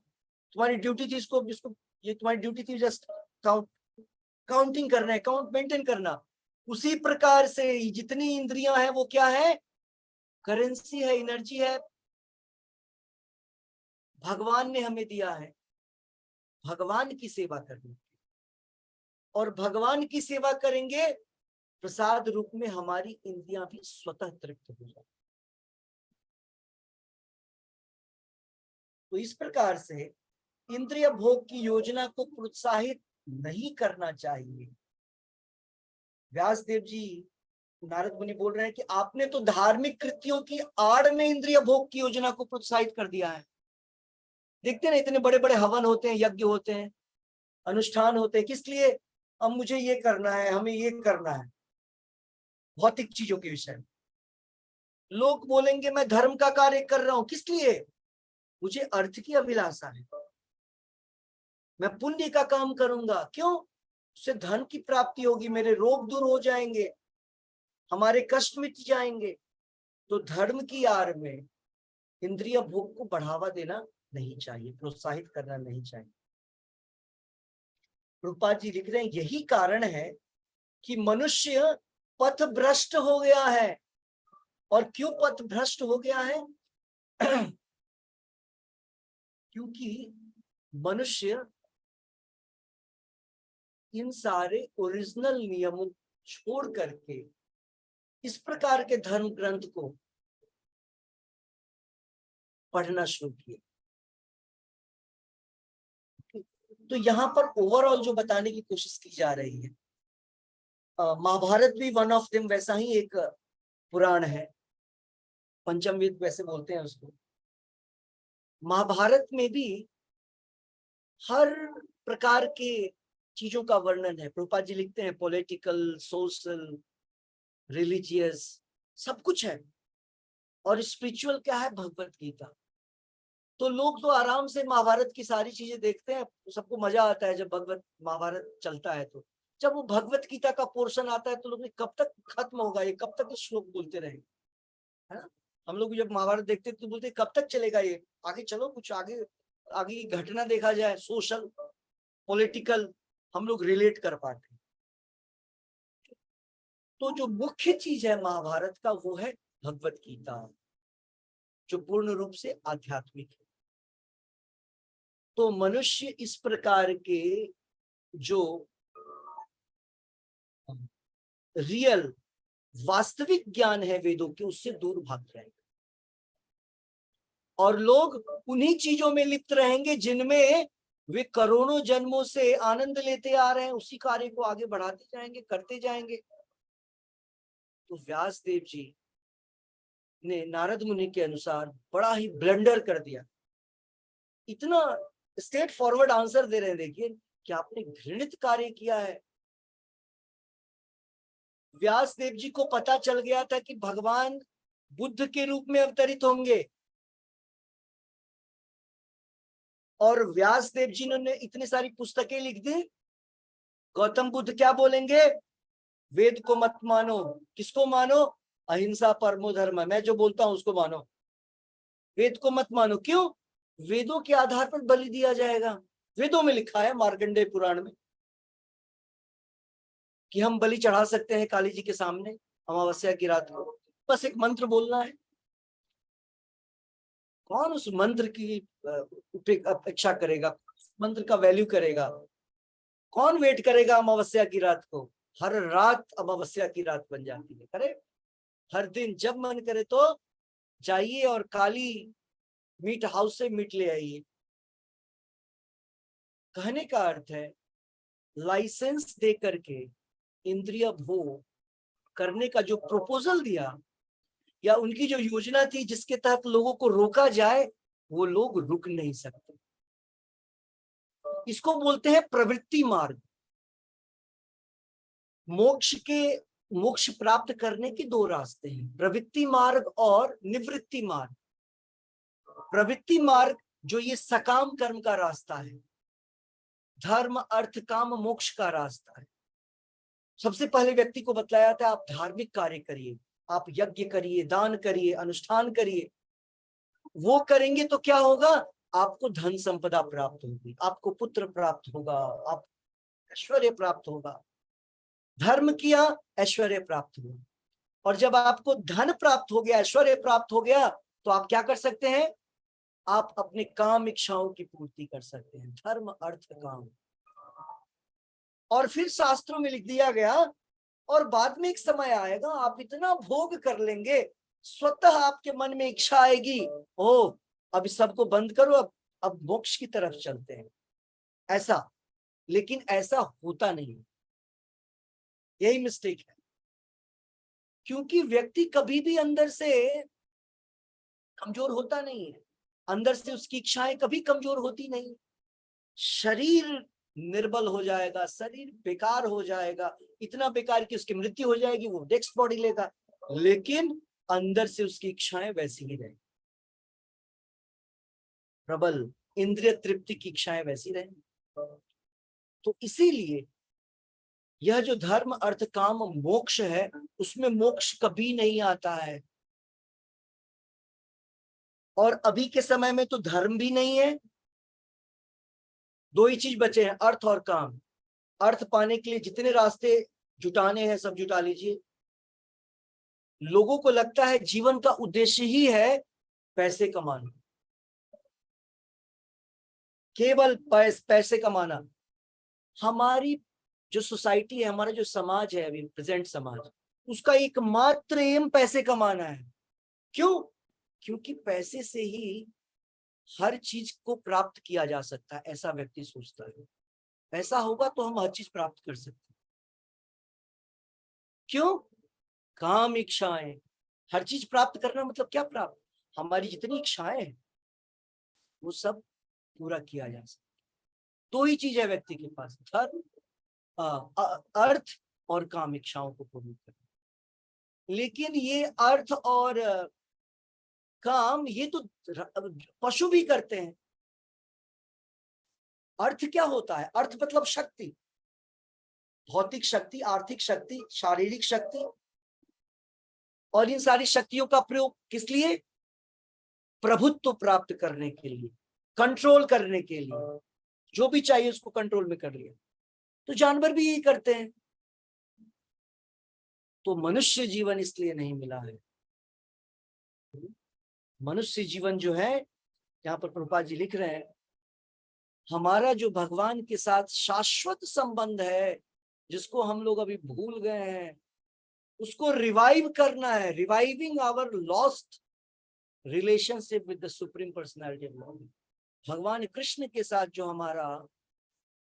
तुम्हारी ड्यूटी थी इसको ये तुम्हारी ड्यूटी थी जस्ट काउंटिंग करना है, काउंट मेंटेन करना। उसी प्रकार से जितनी इंद्रियां हैं वो क्या है? करेंसी है, एनर्जी है, भगवान ने हमें दिया है भगवान की सेवा करने, और भगवान की सेवा करेंगे प्रसाद रूप में हमारी इंद्रियां भी स्वतः तृप्त हो जाए। तो इस प्रकार से इंद्रिय भोग की योजना को प्रोत्साहित नहीं करना चाहिए। व्यास देव जी, नारद मुनि बोल रहे हैं कि आपने तो धार्मिक कृत्यों की आड़ में इंद्रिय भोग की योजना को प्रोत्साहित कर दिया है। देखते ना, इतने बड़े बड़े हवन होते हैं, यज्ञ होते हैं, अनुष्ठान होते हैं, किस लिए? अब मुझे ये करना है, हमें ये करना है, भौतिक चीजों के विषय में। लोग बोलेंगे मैं धर्म का कार्य कर रहा हूं, किस लिए? मुझे अर्थ की अभिलाषा है, मैं पुण्य का काम करूंगा, क्यों? उससे धन की प्राप्ति होगी, मेरे रोग दूर हो जाएंगे, हमारे कष्ट मिट जाएंगे। तो धर्म की आड़ में इंद्रिय भोग को बढ़ावा देना नहीं चाहिए, प्रोत्साहित करना नहीं चाहिए। रूपा जी लिख रहे हैं यही कारण है कि मनुष्य पथ भ्रष्ट हो गया है। और क्यों पथ भ्रष्ट हो गया है? क्योंकि मनुष्य इन सारे ओरिजिनल नियमों छोड़ करके इस प्रकार के धर्म ग्रंथ को पढ़ना शुरू किया। तो यहां पर ओवरऑल जो बताने की कोशिश की जा रही है महाभारत भी वन ऑफ देम वैसा ही एक पुराण है, पंचम वेद वैसे बोलते हैं उसको। महाभारत में भी हर प्रकार के चीजों का वर्णन है। प्रभुपाद जी लिखते हैं पॉलिटिकल, सोशल, रिलीजियस, सब कुछ है। और स्पिरिचुअल क्या है? भगवत गीता। तो लोग तो आराम से महाभारत की सारी चीजें देखते हैं, सबको मजा आता है जब भगवत महाभारत चलता है। तो जब वो भगवत गीता का पोर्शन आता है तो लोग कब तक खत्म होगा ये, कब तक श्लोक बोलते रहेंगे, है ना? हम लोग जब महाभारत देखते तो बोलते कब तक चलेगा ये, आगे चलो, कुछ आगे आगे की घटना देखा जाए, सोशल, पॉलिटिकल, हम लोग रिलेट कर पाते हैं। तो जो मुख्य चीज है महाभारत का वो है भगवत गीता, जो पूर्ण रूप से आध्यात्मिक है। तो मनुष्य इस प्रकार के जो रियल वास्तविक ज्ञान है वेदों के, उससे दूर भाग जाएंगे और लोग उन्हीं चीजों में लिप्त रहेंगे जिनमें वे करोड़ों जन्मों से आनंद लेते आ रहे हैं, उसी कार्य को आगे बढ़ाते जाएंगे, करते जाएंगे। तो व्यास देव जी ने नारद मुनि के अनुसार बड़ा ही ब्लंडर कर दिया। इतना स्ट्रेट फॉरवर्ड आंसर दे रहे हैं, देखिए कि आपने घृणित कार्य किया है। व्यास देव जी को पता चल गया था कि भगवान बुद्ध के रूप में अवतरित होंगे, और व्यास देव जी ने इतनी सारी पुस्तकें लिख दी। गौतम बुद्ध क्या बोलेंगे? वेद को मत मानो। किसको मानो? अहिंसा परमो धर्म, मैं जो बोलता हूं उसको मानो, वेद को मत मानो। क्यों? वेदों के आधार पर बलि दिया जाएगा। वेदों में लिखा है, मार्कंडेय पुराण में, कि हम बलि चढ़ा सकते हैं काली जी के सामने अमावस्या की रात को, बस एक मंत्र बोलना है। कौन उस मंत्र की अपेक्षा करेगा, मंत्र का वैल्यू करेगा? कौन वेट करेगा अमावस्या की रात को? हर रात अमावस्या की रात बन जाती है। करे हर दिन जब मन करे तो जाइए और काली मीट हाउस से मीट ले आइए। कहने का अर्थ है लाइसेंस दे करके इंद्रिय भोग करने का जो प्रपोजल दिया, या उनकी जो योजना थी जिसके तहत लोगों को रोका जाए, वो लोग रुक नहीं सकते। इसको बोलते हैं प्रवृत्ति मार्ग। मोक्ष प्राप्त करने के दो रास्ते हैं, प्रवृत्ति मार्ग और निवृत्ति मार्ग। प्रवृत्ति मार्ग जो ये सकाम कर्म का रास्ता है, धर्म अर्थ काम मोक्ष का रास्ता है। सबसे पहले व्यक्ति को बतलाया था आप धार्मिक कार्य करिए, आप यज्ञ करिए, दान करिए, अनुष्ठान करिए। वो करेंगे तो क्या होगा? आपको धन संपदा प्राप्त होगी, आपको पुत्र प्राप्त होगा, आप ऐश्वर्य प्राप्त होगा। धर्म किया, ऐश्वर्य प्राप्त हुआ। और जब आपको धन प्राप्त हो गया, ऐश्वर्य प्राप्त हो गया, तो आप क्या कर सकते हैं? आप अपने काम इच्छाओं की पूर्ति कर सकते हैं। धर्म अर्थ काम। और फिर शास्त्रों में लिख दिया गया, और बाद में एक समय आएगा आप इतना भोग कर लेंगे, स्वतः आपके मन में इच्छा आएगी, ओ अब सबको बंद करो, अब मोक्ष की तरफ चलते हैं। ऐसा, लेकिन ऐसा होता नहीं। यही मिस्टेक है, क्योंकि व्यक्ति कभी भी अंदर से कमजोर होता नहीं है। अंदर से उसकी इच्छाएं कभी कमजोर होती नहीं। शरीर निर्बल हो जाएगा, शरीर बेकार हो जाएगा, इतना बेकार कि उसकी मृत्यु हो जाएगी, वो नेक्स्ट बॉडी लेगा, लेकिन अंदर से उसकी इच्छाएं वैसी ही रहेंगी। प्रबल इंद्रिय तृप्ति की इच्छाएं वैसी रहेंगी। तो इसीलिए यह जो धर्म अर्थ काम मोक्ष है, उसमें मोक्ष कभी नहीं आता है। और अभी के समय में तो धर्म भी नहीं है, दो ही चीज बचे हैं, अर्थ और काम। अर्थ पाने के लिए जितने रास्ते जुटाने हैं सब जुटा लीजिए। लोगों को लगता है जीवन का उद्देश्य ही है पैसे कमाना, केवल पैसे कमाना। हमारी जो सोसाइटी है, हमारा जो समाज है अभी प्रेजेंट समाज, उसका एकमात्र एम पैसे कमाना है। क्यों? क्योंकि पैसे से ही हर चीज को प्राप्त किया जा सकता है, ऐसा व्यक्ति सोचता है। पैसा होगा तो हम हर चीज प्राप्त कर सकते हैं। क्यों? काम इच्छाएं। हर चीज प्राप्त करना मतलब क्या प्राप्त? हमारी जितनी इच्छाएं हैं वो सब पूरा किया जा सकता। दो ही चीज है व्यक्ति के पास, धर्म, अर्थ और काम इच्छाओं को पूर्ण करना। लेकिन ये अर्थ और काम ये तो पशु भी करते हैं। अर्थ क्या होता है? अर्थ मतलब शक्ति, भौतिक शक्ति, आर्थिक शक्ति, शारीरिक शक्ति। और इन सारी शक्तियों का प्रयोग किस लिए? प्रभुत्व प्राप्त करने के लिए, कंट्रोल करने के लिए। जो भी चाहिए उसको कंट्रोल में कर लिया। तो जानवर भी यही करते हैं। तो मनुष्य जीवन इसलिए नहीं मिला है। मनुष्य जीवन जो है, यहाँ पर प्रभुपाद जी लिख रहे हैं, हमारा जो भगवान के साथ शाश्वत संबंध है, जिसको हम लोग अभी भूल गए हैं, उसको रिवाइव करना है। Reviving our lost relationship with the supreme personality of God. भगवान कृष्ण के साथ जो हमारा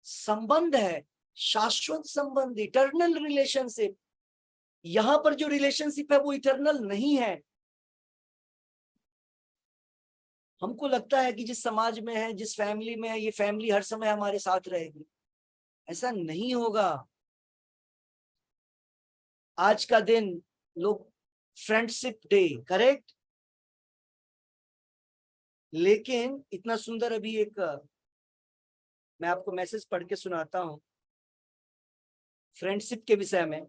संबंध है, शाश्वत संबंध, इटर्नल रिलेशनशिप, यहां पर जो रिलेशनशिप है वो इटर्नल नहीं है। हमको लगता है कि जिस समाज में है, जिस फैमिली में है, ये फैमिली हर समय हमारे साथ रहेगी। ऐसा नहीं होगा। आज का दिन लोग फ्रेंडशिप डे, करेक्ट, लेकिन इतना सुंदर अभी एक मैं आपको मैसेज पढ़ के सुनाता हूं फ्रेंडशिप के विषय में।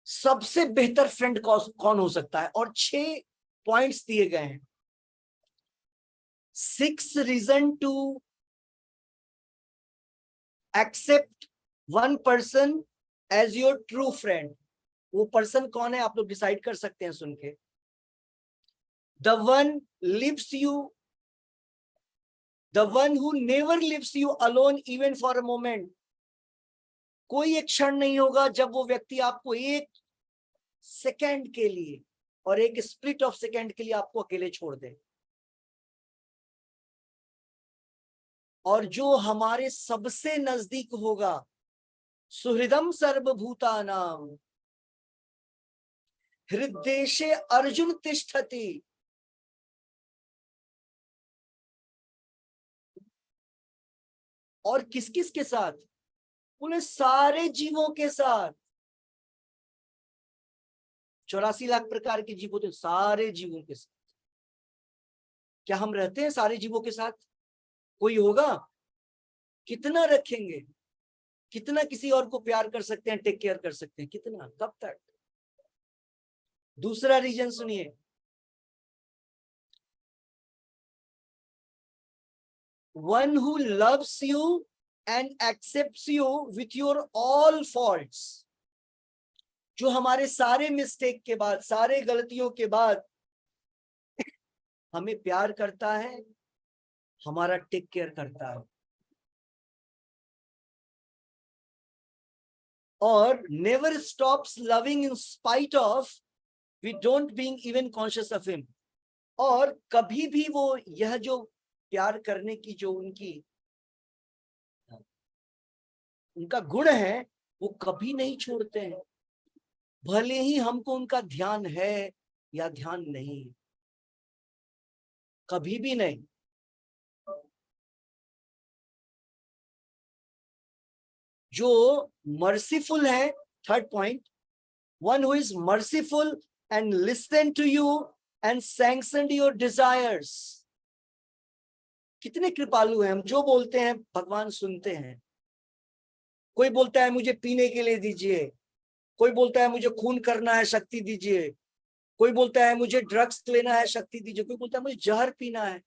सबसे बेहतर फ्रेंड कौन हो सकता है? और 6 पॉइंट्स दिए गए हैं। 6 reason to accept one person as your true friend. वो पर्सन कौन है आप लोग डिसाइड कर सकते हैं सुन के। The one leaves you, the one who never leaves you alone even for a moment. कोई एक क्षण नहीं होगा जब वो व्यक्ति आपको एक सेकंड के लिए और एक स्प्लिट ऑफ सेकंड के लिए आपको अकेले छोड़ दे। और जो हमारे सबसे नजदीक होगा, सुहृदम सर्वभूतानाम हृदयेशे अर्जुन तिष्ठति। और किस किस के साथ? पूरे सारे जीवों के साथ। 84 लाख प्रकार के जीव होते हैं, सारे जीवों के साथ। क्या हम रहते हैं सारे जीवों के साथ? कोई होगा? कितना रखेंगे? कितना किसी और को प्यार कर सकते हैं, टेक केयर कर सकते हैं? कितना, कब तक? दूसरा रीजन सुनिए, one who loves you and accepts you with your all faults. जो हमारे सारे मिस्टेक के बाद, सारे गलतियों के बाद हमें प्यार करता है, हमारा टेक केयर करता है, और never stops loving in spite of we don't being even conscious of him. और कभी भी वो यह जो प्यार करने की जो उनका गुण है, वो कभी नहीं छोड़ते हैं, भले ही हमको उनका ध्यान है या ध्यान नहीं, कभी भी नहीं। जो मर्सीफुल है, third point, one who is merciful and listen to you and sanction your desires. कितने कृपालु हैं हम, जो बोलते हैं भगवान सुनते हैं। कोई बोलता है मुझे पीने के लिए दीजिए, कोई बोलता है मुझे खून करना है, शक्ति दीजिए, कोई बोलता है मुझे ड्रग्स लेना है, शक्ति दीजिए, कोई बोलता है मुझे जहर पीना है,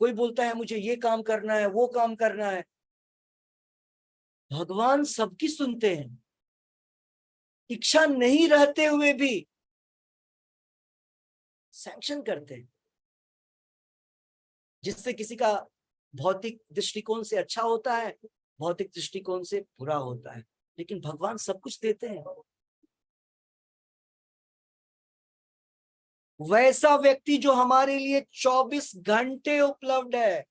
कोई बोलता है मुझे ये काम करना है, वो काम करना है। भगवान सबकी सुनते हैं, इच्छा नहीं रहते हुए भी सैंक्शन करते हैं, जिससे किसी का भौतिक दृष्टिकोण से अच्छा होता है, भौतिक दृष्टिकोण से बुरा होता है, लेकिन भगवान सब कुछ देते हैं। वैसा व्यक्ति जो हमारे लिए 24 घंटे उपलब्ध है,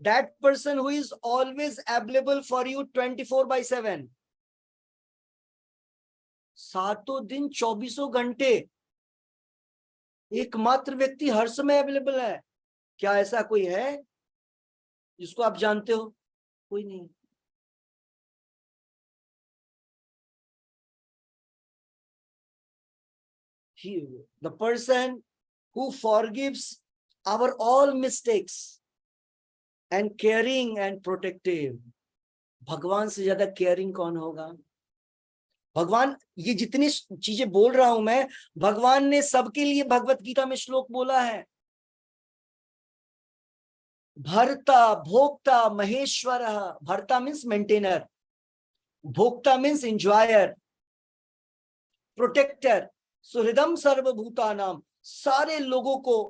that person who is always available for you 24/7, सातों दिन 24 घंटे एकमात्र व्यक्ति हर समय अवेलेबल है। क्या ऐसा कोई है जिसको आप जानते हो? कोई नहीं। The person who forgives our all mistakes and caring and protective, भगवान से ज्यादा केयरिंग कौन होगा? भगवान, ये जितनी चीजें बोल रहा हूं मैं, भगवान ने सबके लिए भगवत गीता में श्लोक बोला है। भर्ता भोक्ता महेश्वर, भर्ता मीन्स मेंटेनर, भोक्ता मीन्स एंजॉयर, प्रोटेक्टर, सुहृदम सर्वभूतानाम, सारे लोगों को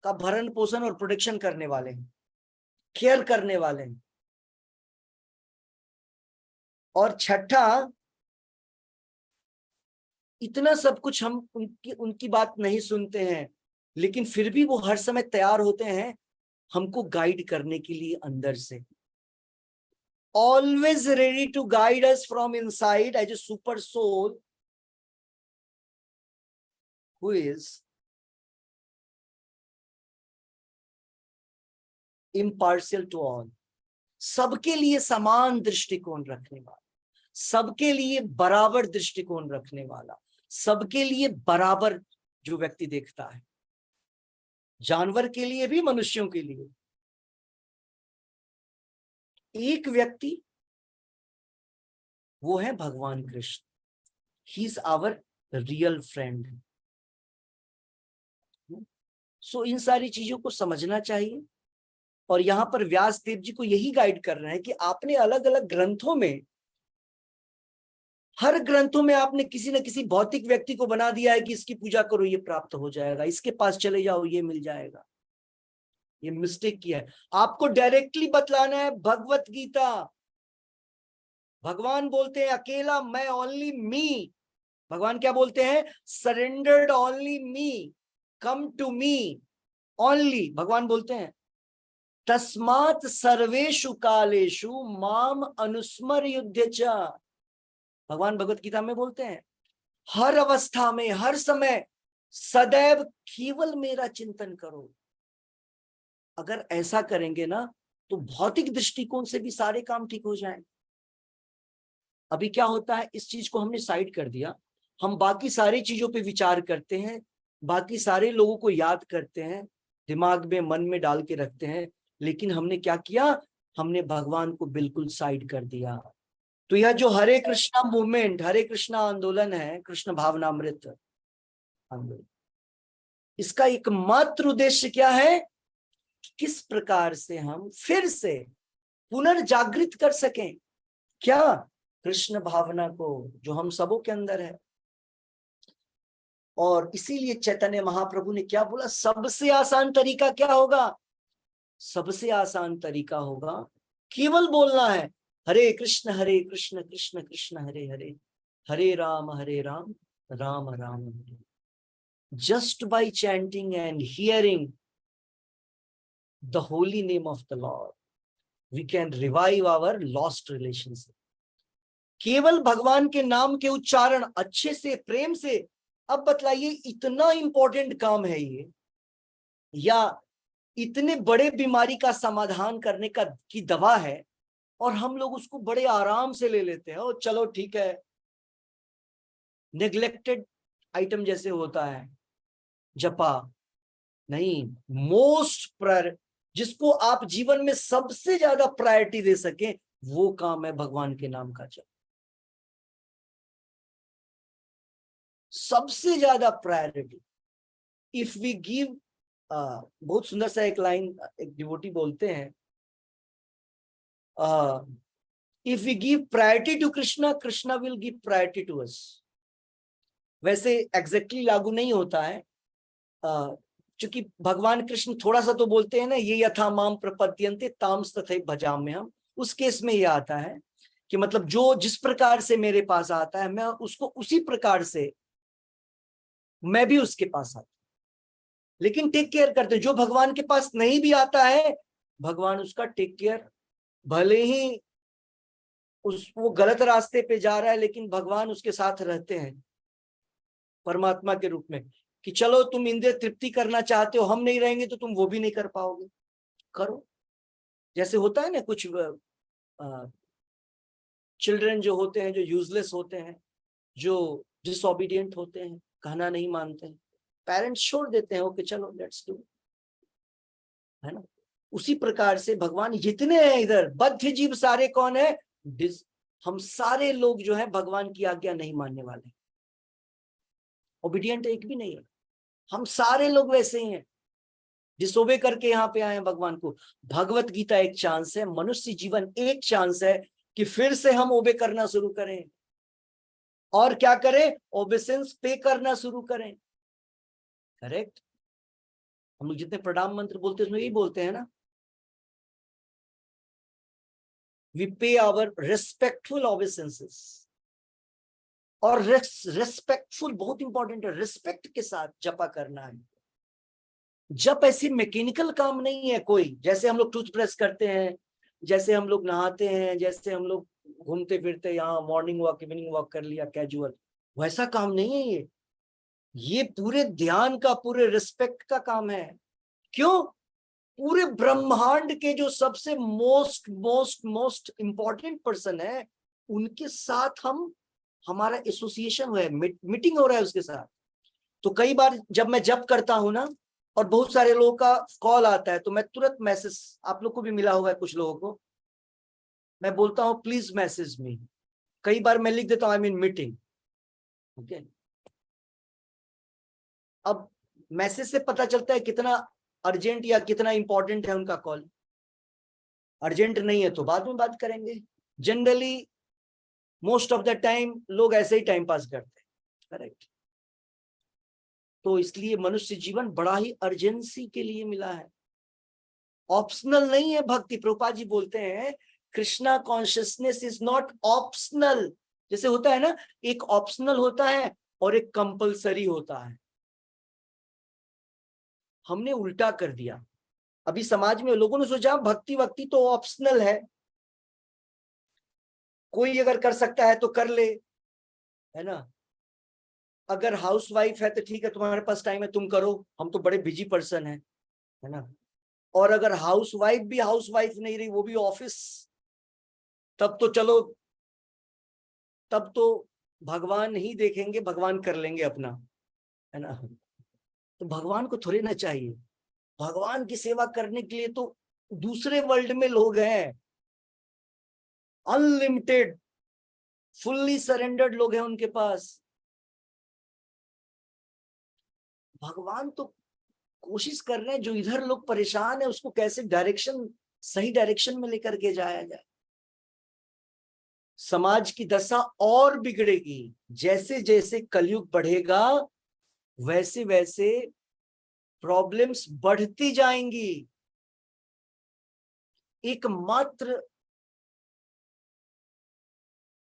का भरण पोषण और प्रोटेक्शन करने वाले हैं, केयर करने वाले हैं। और छठा, इतना सब कुछ हम उनकी बात नहीं सुनते हैं, लेकिन फिर भी वो हर समय तैयार होते हैं हमको गाइड करने के लिए अंदर से। Always ready to guide us from inside as a super soul who is impartial to all, सबके लिए समान दृष्टिकोण रखने वाला, सबके लिए बराबर दृष्टिकोण रखने वाला, सबके लिए बराबर जो व्यक्ति देखता है, जानवर के लिए भी मनुष्यों के लिए। एक व्यक्ति, वो है भगवान Krishna. He is our real friend. So इन सारी चीजों को समझना चाहिए। और यहां पर व्यास देव जी को यही गाइड कर रहे हैं कि आपने अलग अलग ग्रंथों में, हर ग्रंथों में आपने किसी न किसी भौतिक व्यक्ति को बना दिया है कि इसकी पूजा करो ये प्राप्त हो जाएगा, इसके पास चले जाओ ये मिल जाएगा। ये मिस्टेक किया है। आपको डायरेक्टली बतलाना है भगवत गीता। भगवान बोलते हैं अकेला मैं, ओनली मी। भगवान क्या बोलते हैं? Surrendered only me, come to me only. भगवान बोलते हैं तस्मात् सर्वेषु कालेषु माम अनुस्मर युध्य च। भगवान भगवत गीता में बोलते हैं हर अवस्था में, हर समय सदैव केवल मेरा चिंतन करो। अगर ऐसा करेंगे ना तो भौतिक दृष्टिकोण से भी सारे काम ठीक हो जाएंगे। अभी क्या होता है, इस चीज को हमने साइड कर दिया, हम बाकी सारी चीजों पे विचार करते हैं, बाकी सारे लोगों को याद करते हैं, दिमाग में मन में डाल के रखते हैं, लेकिन हमने क्या किया? हमने भगवान को बिल्कुल साइड कर दिया। तो यह जो हरे कृष्णा मूवमेंट, हरे कृष्णा आंदोलन है, कृष्ण भावनामृत आंदोलन, इसका एकमात्र उद्देश्य क्या है? किस प्रकार से हम फिर से पुनर्जागृत कर सकें क्या? कृष्ण भावना को, जो हम सबों के अंदर है। और इसीलिए चैतन्य महाप्रभु ने क्या बोला? सबसे आसान तरीका क्या होगा? सबसे आसान तरीका होगा केवल बोलना है हरे कृष्ण कृष्ण कृष्ण हरे हरे, हरे राम राम राम हरे। Just by chanting and hearing the holy name of the Lord, we can revive our lost relationship. केवल भगवान के नाम के उच्चारण अच्छे से, प्रेम से। अब बतलाइए, इतना इंपॉर्टेंट काम है ये, या इतने बड़े बीमारी का समाधान करने का की दवा है, और हम लोग उसको बड़े आराम से ले लेते हैं। और चलो ठीक है, नेग्लेक्टेड आइटम जैसे होता है जपा। नहीं, मोस्ट प्रायोरिटी, जिसको आप जीवन में सबसे ज्यादा प्रायोरिटी दे सकें, वो काम है भगवान के नाम का जप। सबसे ज्यादा प्रायोरिटी। इफ वी गिव, बहुत सुंदर सा एक लाइन एक डिवोटी बोलते हैं, if we give priority to Krishna, Krishna will give priority to us. वैसे एग्जैक्टली लागू नहीं होता है, क्योंकि भगवान कृष्ण थोड़ा सा तो बोलते हैं ना, ये यथा माम प्रपद्यन्ते ताम्स तथैव भजाम्य हम। उस केस में ये आता है कि मतलब जो जिस प्रकार से मेरे पास आता है, मैं उसको उसी प्रकार से मैं भी उसके पास आता हूं। लेकिन टेक केयर करते, जो भगवान के पास नहीं भी आता है, भगवान उसका टेक केयर भले ही वो गलत रास्ते पे जा रहा है, लेकिन भगवान उसके साथ रहते हैं परमात्मा के रूप में, कि चलो तुम इंद्रिय तृप्ति करना चाहते हो, हम नहीं रहेंगे तो तुम वो भी नहीं कर पाओगे, करो। जैसे होता है ना कुछ चिल्ड्रन जो होते हैं, जो यूजलेस होते हैं, जो डिसओबीडियंट होते हैं, कहना नहीं मानते हैं, पेरेंट्स छोड़ देते हैं, ओके चलो लेट्स डू, है ना। उसी प्रकार से भगवान जितने हैं इधर, बद्ध जीव सारे कौन है, हम सारे लोग जो है भगवान की आज्ञा नहीं मानने वाले, ओबीडियंट एक भी नहीं है, हम सारे लोग वैसे ही हैं, डिसोबे करके यहाँ पे आए हैं भगवान को। भगवत गीता एक चांस है, मनुष्य जीवन एक चांस है कि फिर से हम ओबे करना शुरू करें, और क्या करें, ओबेसेंस पे करना शुरू करें। करेक्ट। हम लोग जितने प्रणाम मंत्र बोलते हैं उसमें यही बोलते हैं ना, वी पे आवर रेस्पेक्टफुल ओबेसेंसेस। और रेस्पेक्टफुल बहुत इंपॉर्टेंट है, रिस्पेक्ट के साथ जपा करना है। जप ऐसी मैकेनिकल काम नहीं है कोई, जैसे हम लोग टूथब्रश करते हैं, जैसे हम लोग नहाते हैं, जैसे हम लोग घूमते फिरते यहाँ मॉर्निंग वॉक इवनिंग वॉक कर लिया कैजुअल, वैसा काम नहीं है ये पूरे ध्यान का, पूरे रिस्पेक्ट का काम है। क्यों? पूरे ब्रह्मांड के जो सबसे most most most important person है, उनके साथ हमारा एसोसिएशन हुआ है, मीटिंग हो रहा है उसके साथ। तो कई बार जब मैं जप करता हूं ना, और बहुत सारे लोगों का कॉल आता है, तो मैं तुरंत मैसेज, आप लोग को भी मिला होगा कुछ लोगों को, मैं बोलता हूं प्लीज मैसेज मी। कई बार मैं लिख देता हूं आई मीन मीटिंग, ओके। अब मैसेज से पता चलता है कितना अर्जेंट या कितना इंपॉर्टेंट है उनका कॉल। अर्जेंट नहीं है तो बाद में बात करेंगे, generally most of the time लोग ऐसे ही टाइम पास करते हैं। करेक्ट। तो इसलिए मनुष्य जीवन बड़ा ही अर्जेंसी के लिए मिला है, ऑप्शनल नहीं है भक्ति। प्रभुपाद जी बोलते हैं Krishna consciousness is not optional. जैसे होता है ना, एक ऑप्शनल होता है और एक कंपलसरी होता है, हमने उल्टा कर दिया। अभी समाज में लोगों ने सोचा भक्ति वक्ति तो ऑप्शनल है, कोई अगर कर सकता है तो कर ले, है ना। अगर हाउस वाइफ है तो ठीक है, तुम्हारे पास टाइम है तुम करो, हम तो बड़े बिजी पर्सन है ना। और अगर हाउस वाइफ भी हाउस वाइफ नहीं रही, वो भी ऑफिस, तब तो चलो, तब तो भगवान ही देखेंगे, भगवान कर लेंगे अपना, है ना। तो भगवान को थोड़ी ना चाहिए, भगवान की सेवा करने के लिए तो दूसरे वर्ल्ड में लोग हैं, अनलिमिटेड फुल्ली सरेंडर्ड लोग हैं उनके पास। भगवान तो कोशिश कर रहे हैं जो इधर लोग परेशान है उसको कैसे डायरेक्शन, सही डायरेक्शन में लेकर के जाया जाए। समाज की दशा और बिगड़ेगी, जैसे जैसे कलयुग बढ़ेगा वैसे वैसे प्रॉब्लम्स बढ़ती जाएंगी।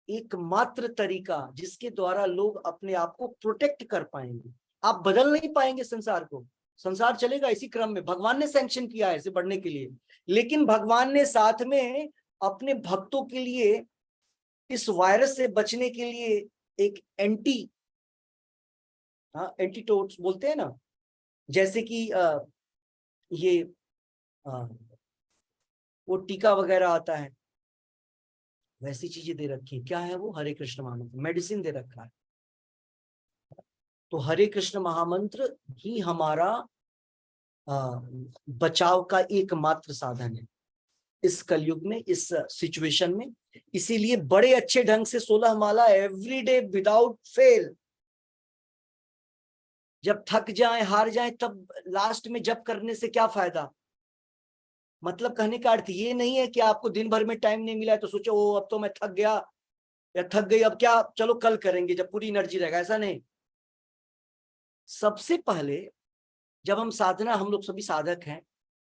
एकमात्र तरीका जिसके द्वारा लोग अपने आप को प्रोटेक्ट कर पाएंगे, आप बदल नहीं पाएंगे संसार को, संसार चलेगा इसी क्रम में। भगवान ने सैंक्शन किया है इसे बढ़ने के लिए, लेकिन भगवान ने साथ में अपने भक्तों के लिए इस वायरस से बचने के लिए एक एंटीटोड्स बोलते हैं ना, जैसे कि ये वो टीका वगैरह आता है, वैसी चीजें दे रखी है। क्या है वो? हरे कृष्ण महामंत्र, मेडिसिन दे रखा है। तो हरे कृष्ण महामंत्र ही हमारा बचाव का एकमात्र साधन है इस कलयुग में, इस सिचुएशन में। इसीलिए बड़े अच्छे ढंग से 16 माला एवरीडे विदाउट फेल। जब थक जाए हार जाए तब लास्ट में जप करने से क्या फायदा। मतलब कहने का अर्थ ये नहीं है कि आपको दिन भर में टाइम नहीं मिला है तो सोचो ओ अब तो मैं थक गया या थक गई, अब क्या, चलो कल करेंगे जब पूरी एनर्जी रहेगा, ऐसा नहीं। सबसे पहले जब हम साधना, हम लोग सभी साधक हैं,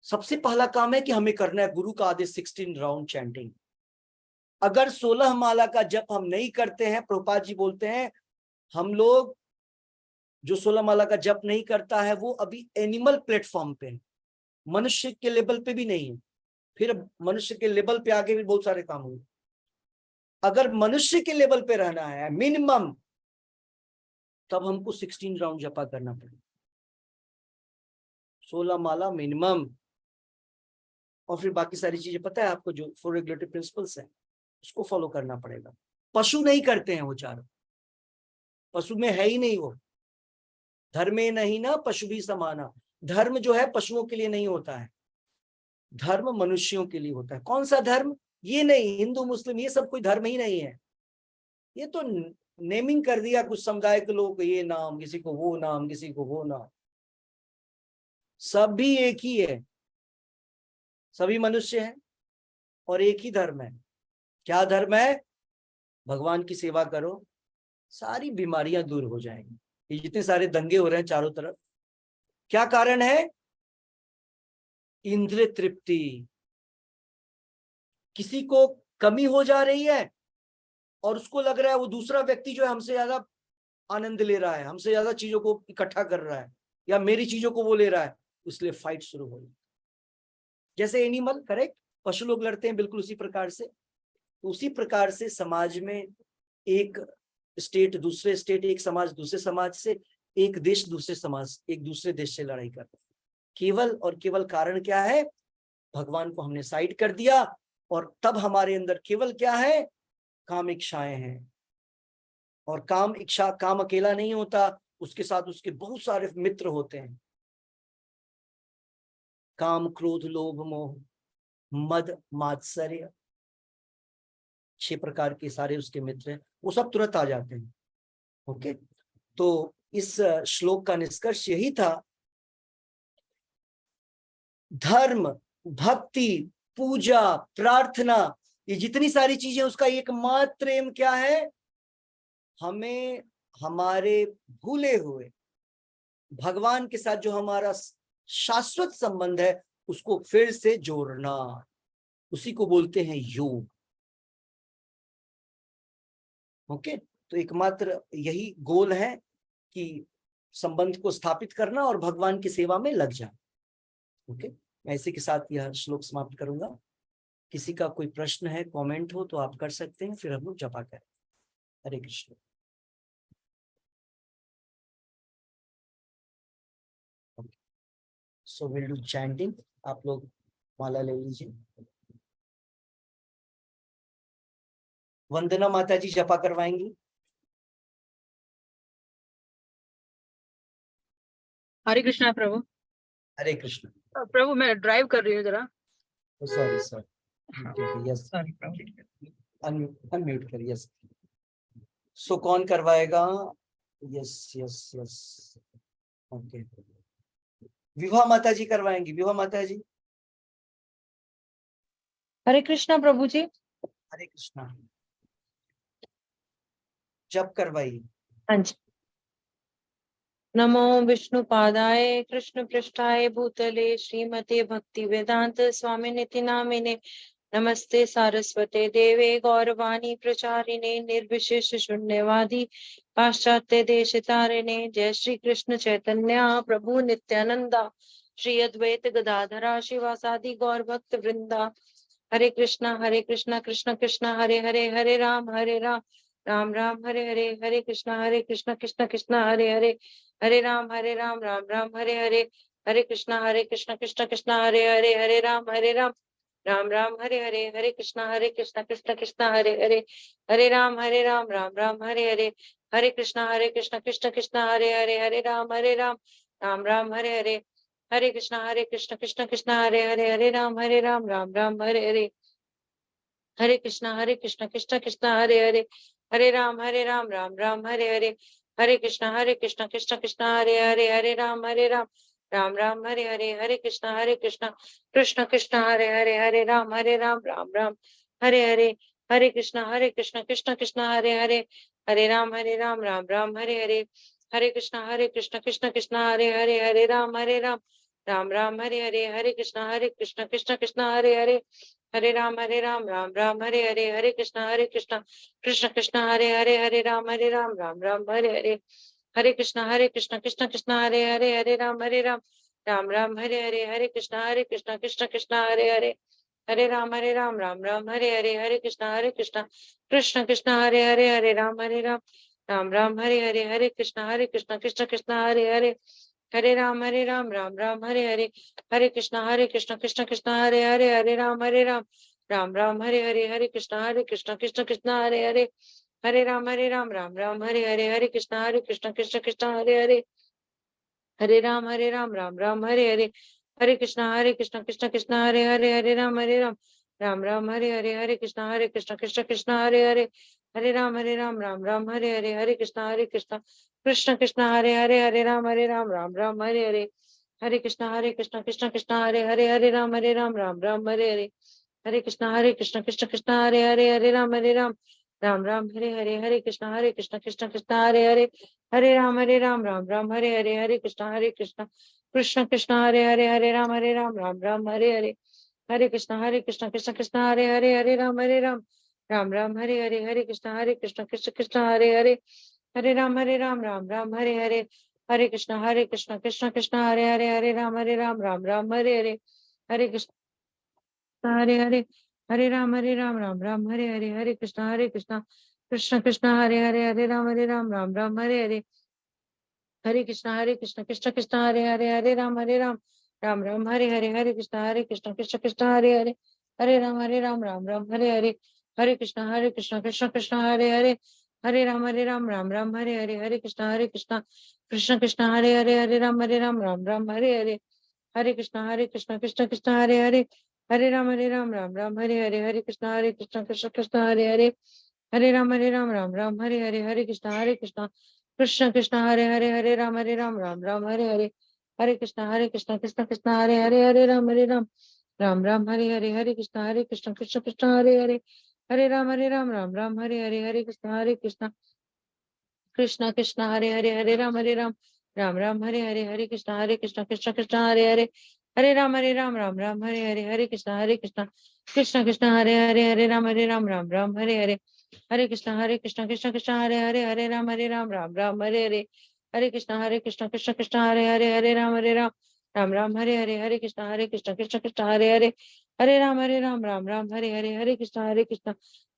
सबसे पहला काम है कि हमें करना है गुरु का आदेश 16 राउंड चैंटिंग। अगर 16 माला का जप हम नहीं करते हैं, प्रभुपाद जी बोलते हैं हम लोग जो 16 माला का जप नहीं करता है वो अभी एनिमल प्लेटफॉर्म पे है, मनुष्य के लेवल पे भी नहीं है। फिर मनुष्य के लेवल पे आगे भी बहुत सारे काम होंगे। अगर मनुष्य के लेवल पे रहना है मिनिमम, तब हमको 16 राउंड जपा करना पड़ेगा, 16 माला मिनिमम। और फिर बाकी सारी चीजें पता है आपको, जो 4 रेगुलेटरी प्रिंसिपल्स हैं उसको फॉलो करना पड़ेगा। पशु नहीं करते हैं वो चारों, पशु में है ही नहीं वो। धर्मे नहीं ना पशु भी समाना, धर्म जो है पशुओं के लिए नहीं होता है, धर्म मनुष्यों के लिए होता है। कौन सा धर्म? ये नहीं, हिंदू मुस्लिम ये सब कोई धर्म ही नहीं है। ये तो नेमिंग कर दिया कुछ समुदाय के लोगों को, ये नाम, किसी को वो नाम, किसी को वो नाम। सब भी एक ही है, सभी मनुष्य हैं और एक ही धर्म है। क्या धर्म है? भगवान की सेवा करो, सारी बीमारियां दूर हो जाएंगी। ये जितने सारे दंगे हो रहे हैं चारों तरफ, क्या कारण है? इंद्रिय तृप्ति। किसी को कमी हो जा रही है और उसको लग रहा है वो दूसरा व्यक्ति जो है हमसे ज्यादा आनंद ले रहा है, हमसे ज्यादा चीजों को इकट्ठा कर रहा है, या मेरी चीजों को वो ले रहा है, इसलिए फाइट शुरू हो गई। जैसे एनिमल, करेक्ट, पशु लोग लड़ते हैं, बिल्कुल उसी प्रकार से। उसी प्रकार से समाज में एक स्टेट दूसरे स्टेट, एक समाज दूसरे समाज से, एक देश दूसरे समाज, एक दूसरे देश से लड़ाई करता है। केवल और केवल कारण क्या है? भगवान को हमने साइड कर दिया, और तब हमारे अंदर केवल क्या है? काम इच्छाएं हैं। और काम इच्छा, काम अकेला नहीं होता, उसके साथ उसके बहुत सारे मित्र होते हैं। काम, क्रोध, लोभ, मोह, मद, मात्सर्य, 6 प्रकार के सारे उसके मित्र हैं, वो सब तुरंत आ जाते हैं। ओके, तो इस श्लोक का निष्कर्ष यही था, धर्म, भक्ति, पूजा, प्रार्थना, ये जितनी सारी चीजें, उसका एकमात्र एम क्या है? हमें हमारे भूले हुए भगवान के साथ जो हमारा शाश्वत संबंध है उसको फिर से जोड़ना, उसी को बोलते हैं योग। ओके, तो एकमात्र यही गोल है कि संबंध को स्थापित करना और भगवान की सेवा में लग जाना। ओके, मैं इसी के साथ यह श्लोक समाप्त करूंगा। किसी का कोई प्रश्न है, कमेंट हो तो आप कर सकते हैं, फिर हम लोग जपा करें। Hare Krishna. So will do chanting. आप लोग माला ले लीजिए। वंदना माता जी जपा करवाएंगी। हरे कृष्णा प्रभु। हरे कृष्ण। प्रभु मैं ड्राइव कर रही हूँ जरा। Sorry sir. यस, सॉरी प्रभु। अनम्यूट कर। यस, सो कौन करवाएगा? Yes yes yes, okay. Vibha माता जी करवाएंगी। विभा माता जी। हरे कृष्णा प्रभु जी। हरे कृष्णा। जप करवाइए। हाँ जी। नमो विष्णु पादाय कृष्ण पृष्ठाय भूतले श्रीमते भक्ति वेदांत स्वामी निति नामिने नमस्ते सारस्वते देवे गौरवाणी प्रचारिणे निर्विशेष शून्यवादी पाश्चात्य देश तारिणे। जय श्री कृष्ण चैतन्य प्रभु नित्यानंदा श्री अद्वैत गदाधरा शिवासादि गौर भक्त वृंदा। हरे कृष्णा कृष्ण कृष्ण हरे हरे, हरे राम राम राम हरे हरे, हरे कृष्ण कृष्ण कृष्ण हरे हरे, हरे राम राम राम हरे हरे, हरे कृष्ण कृष्ण कृष्ण हरे हरे, हरे राम राम राम हरे हरे, हरे कृष्ण कृष्ण कृष्ण हरे हरे, हरे राम राम राम हरे हरे, हरे कृष्ण कृष्ण कृष्ण हरे हरे, हरे राम राम राम हरे हरे, हरे कृष्ण कृष्ण कृष्ण हरे हरे, हरे राम राम राम हरे हरे, हरे कृष्ण कृष्ण कृष्ण हरे हरे, हरे राम राम राम हरे हरे, हरे कृष्ण कृष्ण कृष्ण हरे हरे, हरे राम राम राम हरे हरे, हरे कृष्ण कृष्ण कृष्ण हरे हरे, हरे राम राम राम हरे हरे, हरे कृष्ण कृष्ण कृष्ण हरे हरे, हरे राम राम राम हरे हरे, हरे कृष्ण कृष्ण कृष्ण हरे हरे, हरे राम राम राम हरे हरे, हरे कृष्ण कृष्ण कृष्ण हरे हरे, हरे राम राम राम हरे हरे, हरे कृष्ण कृष्ण कृष्ण हरे हरे, हरे राम राम राम हरे हरे, हरे कृष्ण कृष्ण कृष्ण हरे हरे, हरे राम राम राम हरे हरे, हरे कृष्ण कृष्ण कृष्ण हरे हरे, हरे राम राम राम हरे हरे, हरे कृष्णा कृष्ण कृष्ण हरे हरे, हरे राम राम राम हरे कृष्णा कृष्ण कृष्ण हरे राम राम हरे कृष्ण कृष्ण हरे राम राम राम हरे कृष्ण कृष्ण कृष्ण हरे राम राम हरे कृष्ण कृष्ण हरे राम हरे कृष्ण कृष्ण हरे राम हरे कृष्ण कृष्ण हरे राम कृष्ण कृष्ण हरे राम हरे कृष्ण कृष्ण हरे राम हरे कृष्ण कृष्ण हरे राम हरे कृष्ण कृष्ण हरे राम हरे कृष्ण कृष्ण हरे राम हरे कृष्ण कृष्ण हरे राम हरे कृष्ण कृष्ण हरे कृष्ण कृष्ण हरे कृष्ण हरे राम हरे कृष्ण कृष्ण राम हरे कृष्ण कृष्ण हरे राम राम हरे कृष्ण कृष्ण हरे राम हरे कृष्ण कृष्ण हरे राम कृष्ण कृष्ण राम हरे कृष्ण कृष्ण हरे कृष्ण कृष्ण हरे कृष्ण राम हरे कृष्ण कृष्ण राम हरे कृष्ण कृष्ण हरे कृष्ण कृष्ण हरे राम हरे कृष्ण कृष्ण राम हरे कृष्ण कृष्ण राम हरे कृष्ण कृष्ण हरे कृष्ण कृष्ण राम हरे कृष्ण कृष्ण हरे कृष्ण कृष्ण राम हरे कृष्ण कृष्ण राम हरे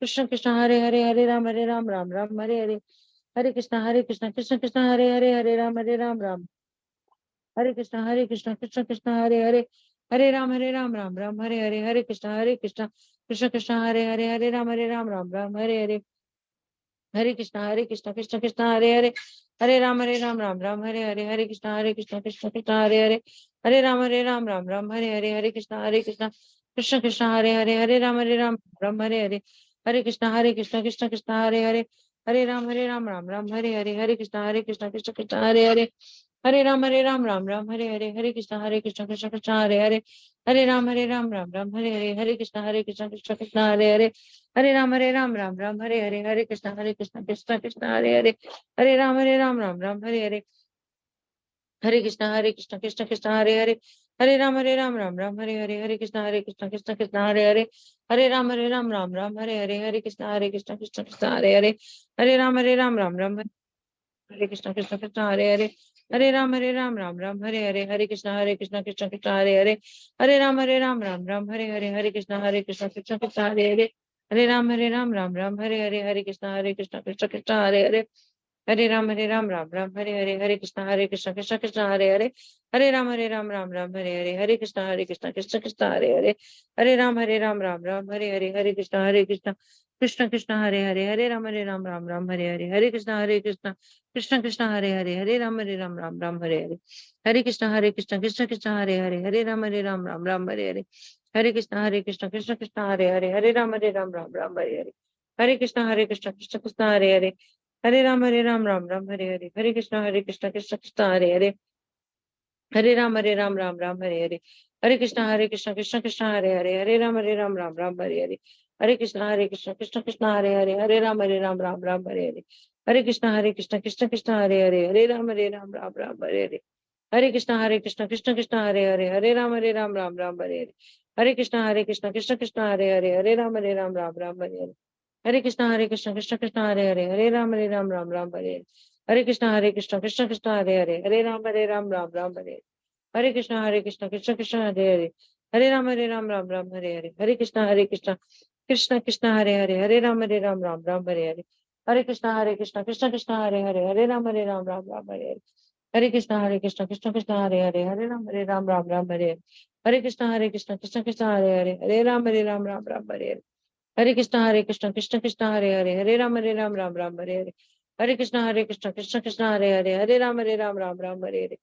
कृष्ण कृष्ण राम हरे कृष्ण कृष्ण राम हरे कृष्ण कृष्ण हरे कृष्ण कृष्ण हरे कृष्ण कृष्ण हरे कृष्ण कृष्ण हरे कृष्ण कृष्ण हरे कृष्ण कृष्ण हरे कृष्ण हरे कृष्ण कृष्ण हरे कृष्ण कृष्ण कृष्ण हरे कृष्ण कृष्ण हरे कृष्ण हरे कृष्ण कृष्ण हरे कृष्ण हरे कृष्ण हरे कृष्ण हरे कृष्ण कृष्ण कृष्ण हरे कृष्ण हरे कृष्ण कृष्ण हरे कृष्ण हरे कृष्ण हरे कृष्ण हरे कृष्ण कृष्ण कृष्ण हरे राम राम राम हरे हरे, हरे कृष्णा कृष्ण कृष्ण हरे हरे, हरे राम राम राम हरे हरे, हरे कृष्ण कृष्ण कृष्ण हरे हरे, हरे राम राम राम हरे हरे, हरे कृष्ण कृष्ण हरे हरे, हरे राम राम हरे हरे, हरे कृष्ण कृष्ण कृष्ण हरे हरे, हरे राम राम हरे हरे, हरे कृष्ण कृष्ण हरे हरे, हरे राम राम हरे हरे, हरे कृष्ण कृष्ण कृष्ण हरे हरे, हरे राम राम हरे हरे,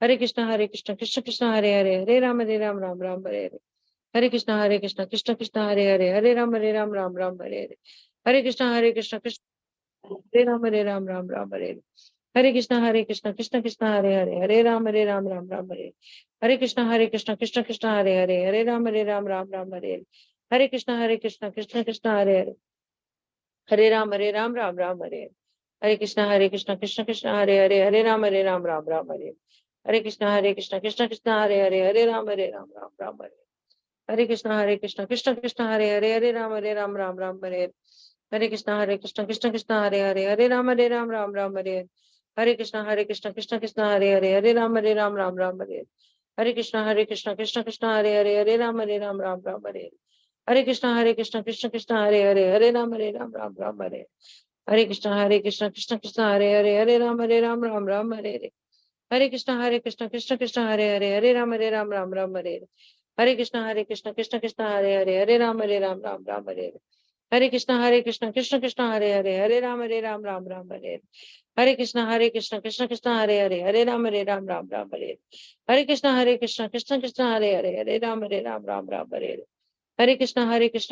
हरे कृष्ण कृष्ण कृष्ण हरे हरे, हरे राम राम हरे हरे, हरे कृष्ण कृष्ण कृष्ण हरे हरे, हरे राम राम हरे हरे, हरे कृष्ण कृष्ण हरे राम राम हरे हरे, हरे कृष्ण कृष्ण कृष्ण हरे हरे, हरे राम राम हरे, हरे कृष्ण कृष्ण कृष्ण हरे हरे, हरे राम राम हरे, हरे कृष्ण कृष्ण कृष्ण हरे हरे, हरे राम राम हरे, हरे कृष्ण कृष्ण कृष्ण हरे हरे, हरे राम राम हरे, हरे कृष्ण कृष्ण कृष्ण हरे हरे, हरे राम राम हरे, हरे कृष्ण कृष्ण कृष्ण हरे हरे, हरे राम राम हरे, हरे कृष्ण कृष्ण कृष्ण हरे हरे, हरे राम राम हरे, हरे कृष्ण कृष्ण कृष्ण हरे हरे, हरे राम राम हरे, हरे कृष्ण कृष्ण कृष्ण हरे हरे, हरे राम राम हरे, हरे कृष्ण कृष्ण कृष्ण हरे हरे, हरे राम राम हरे, हरे कृष्ण कृष्ण कृष्ण हरे हरे, हरे राम राम हरे, हरे कृष्ण कृष्ण कृष्ण हरे हरे, हरे राम राम हरे, हरे कृष्ण कृष्ण कृष्ण हरे हरे, हरे राम राम हरे, हरे कृष्ण कृष्ण कृष्ण हरे हरे, हरे राम राम हरे, हरे कृष्ण कृष्ण कृष्ण हरे हरे, हरे राम राम हरे, हरे कृष्ण कृष्ण कृष्ण हरे हरे, हरे राम राम हरे, हरे कृष्ण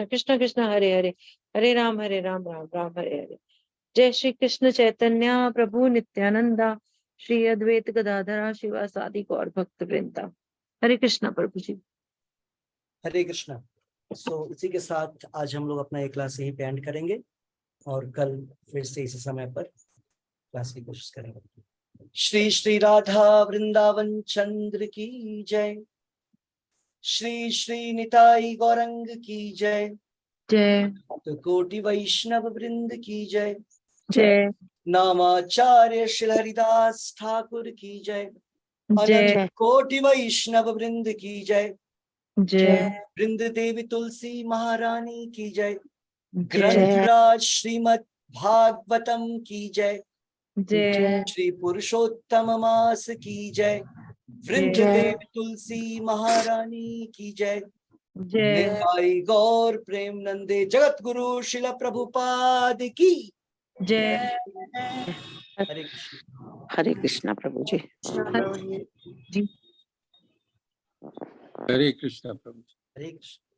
कृष्ण कृष्ण हरे हरे, हरे राम राम हरे हरे। जय श्री कृष्ण चैतन्य प्रभु नित्यानंदा, श्री अद्वैत गदाधरा शिवासादि गौर भक्त वृंदा। हरे कृष्णा प्रभु जी। हरे कृष्णा। इसी के साथ आज हम लोग अपना एक क्लास यही पे एंड करेंगे और कल फिर से इसी समय पर क्लास की कोशिश करेंगे। श्री श्री राधा वृंदावन चंद्र की जय, श्री श्री निताई गौरंग की जय, जय तो कोटि वैष्णव वृंद की जय, जय नामाचार्य श्री हरिदास ठाकुर की जय, जय अनंत कोटि वैष्णव वृंद की जय, जय वृंद देवी तुलसी महारानी की जय, जय ग्रंथराज श्रीमद् भागवतम की जय, जय श्री पुरुषोत्तम मास की जय, वृंद जय देवी तुलसी महारानी की जय, जय निताई गौर प्रेम नंदे जगत गुरु शिल प्रभुपाद की जय। हरे कृष्ण। हरे कृष्णा प्रभु जी। जी हरे कृष्णा प्रभु। हरे कृष्ण।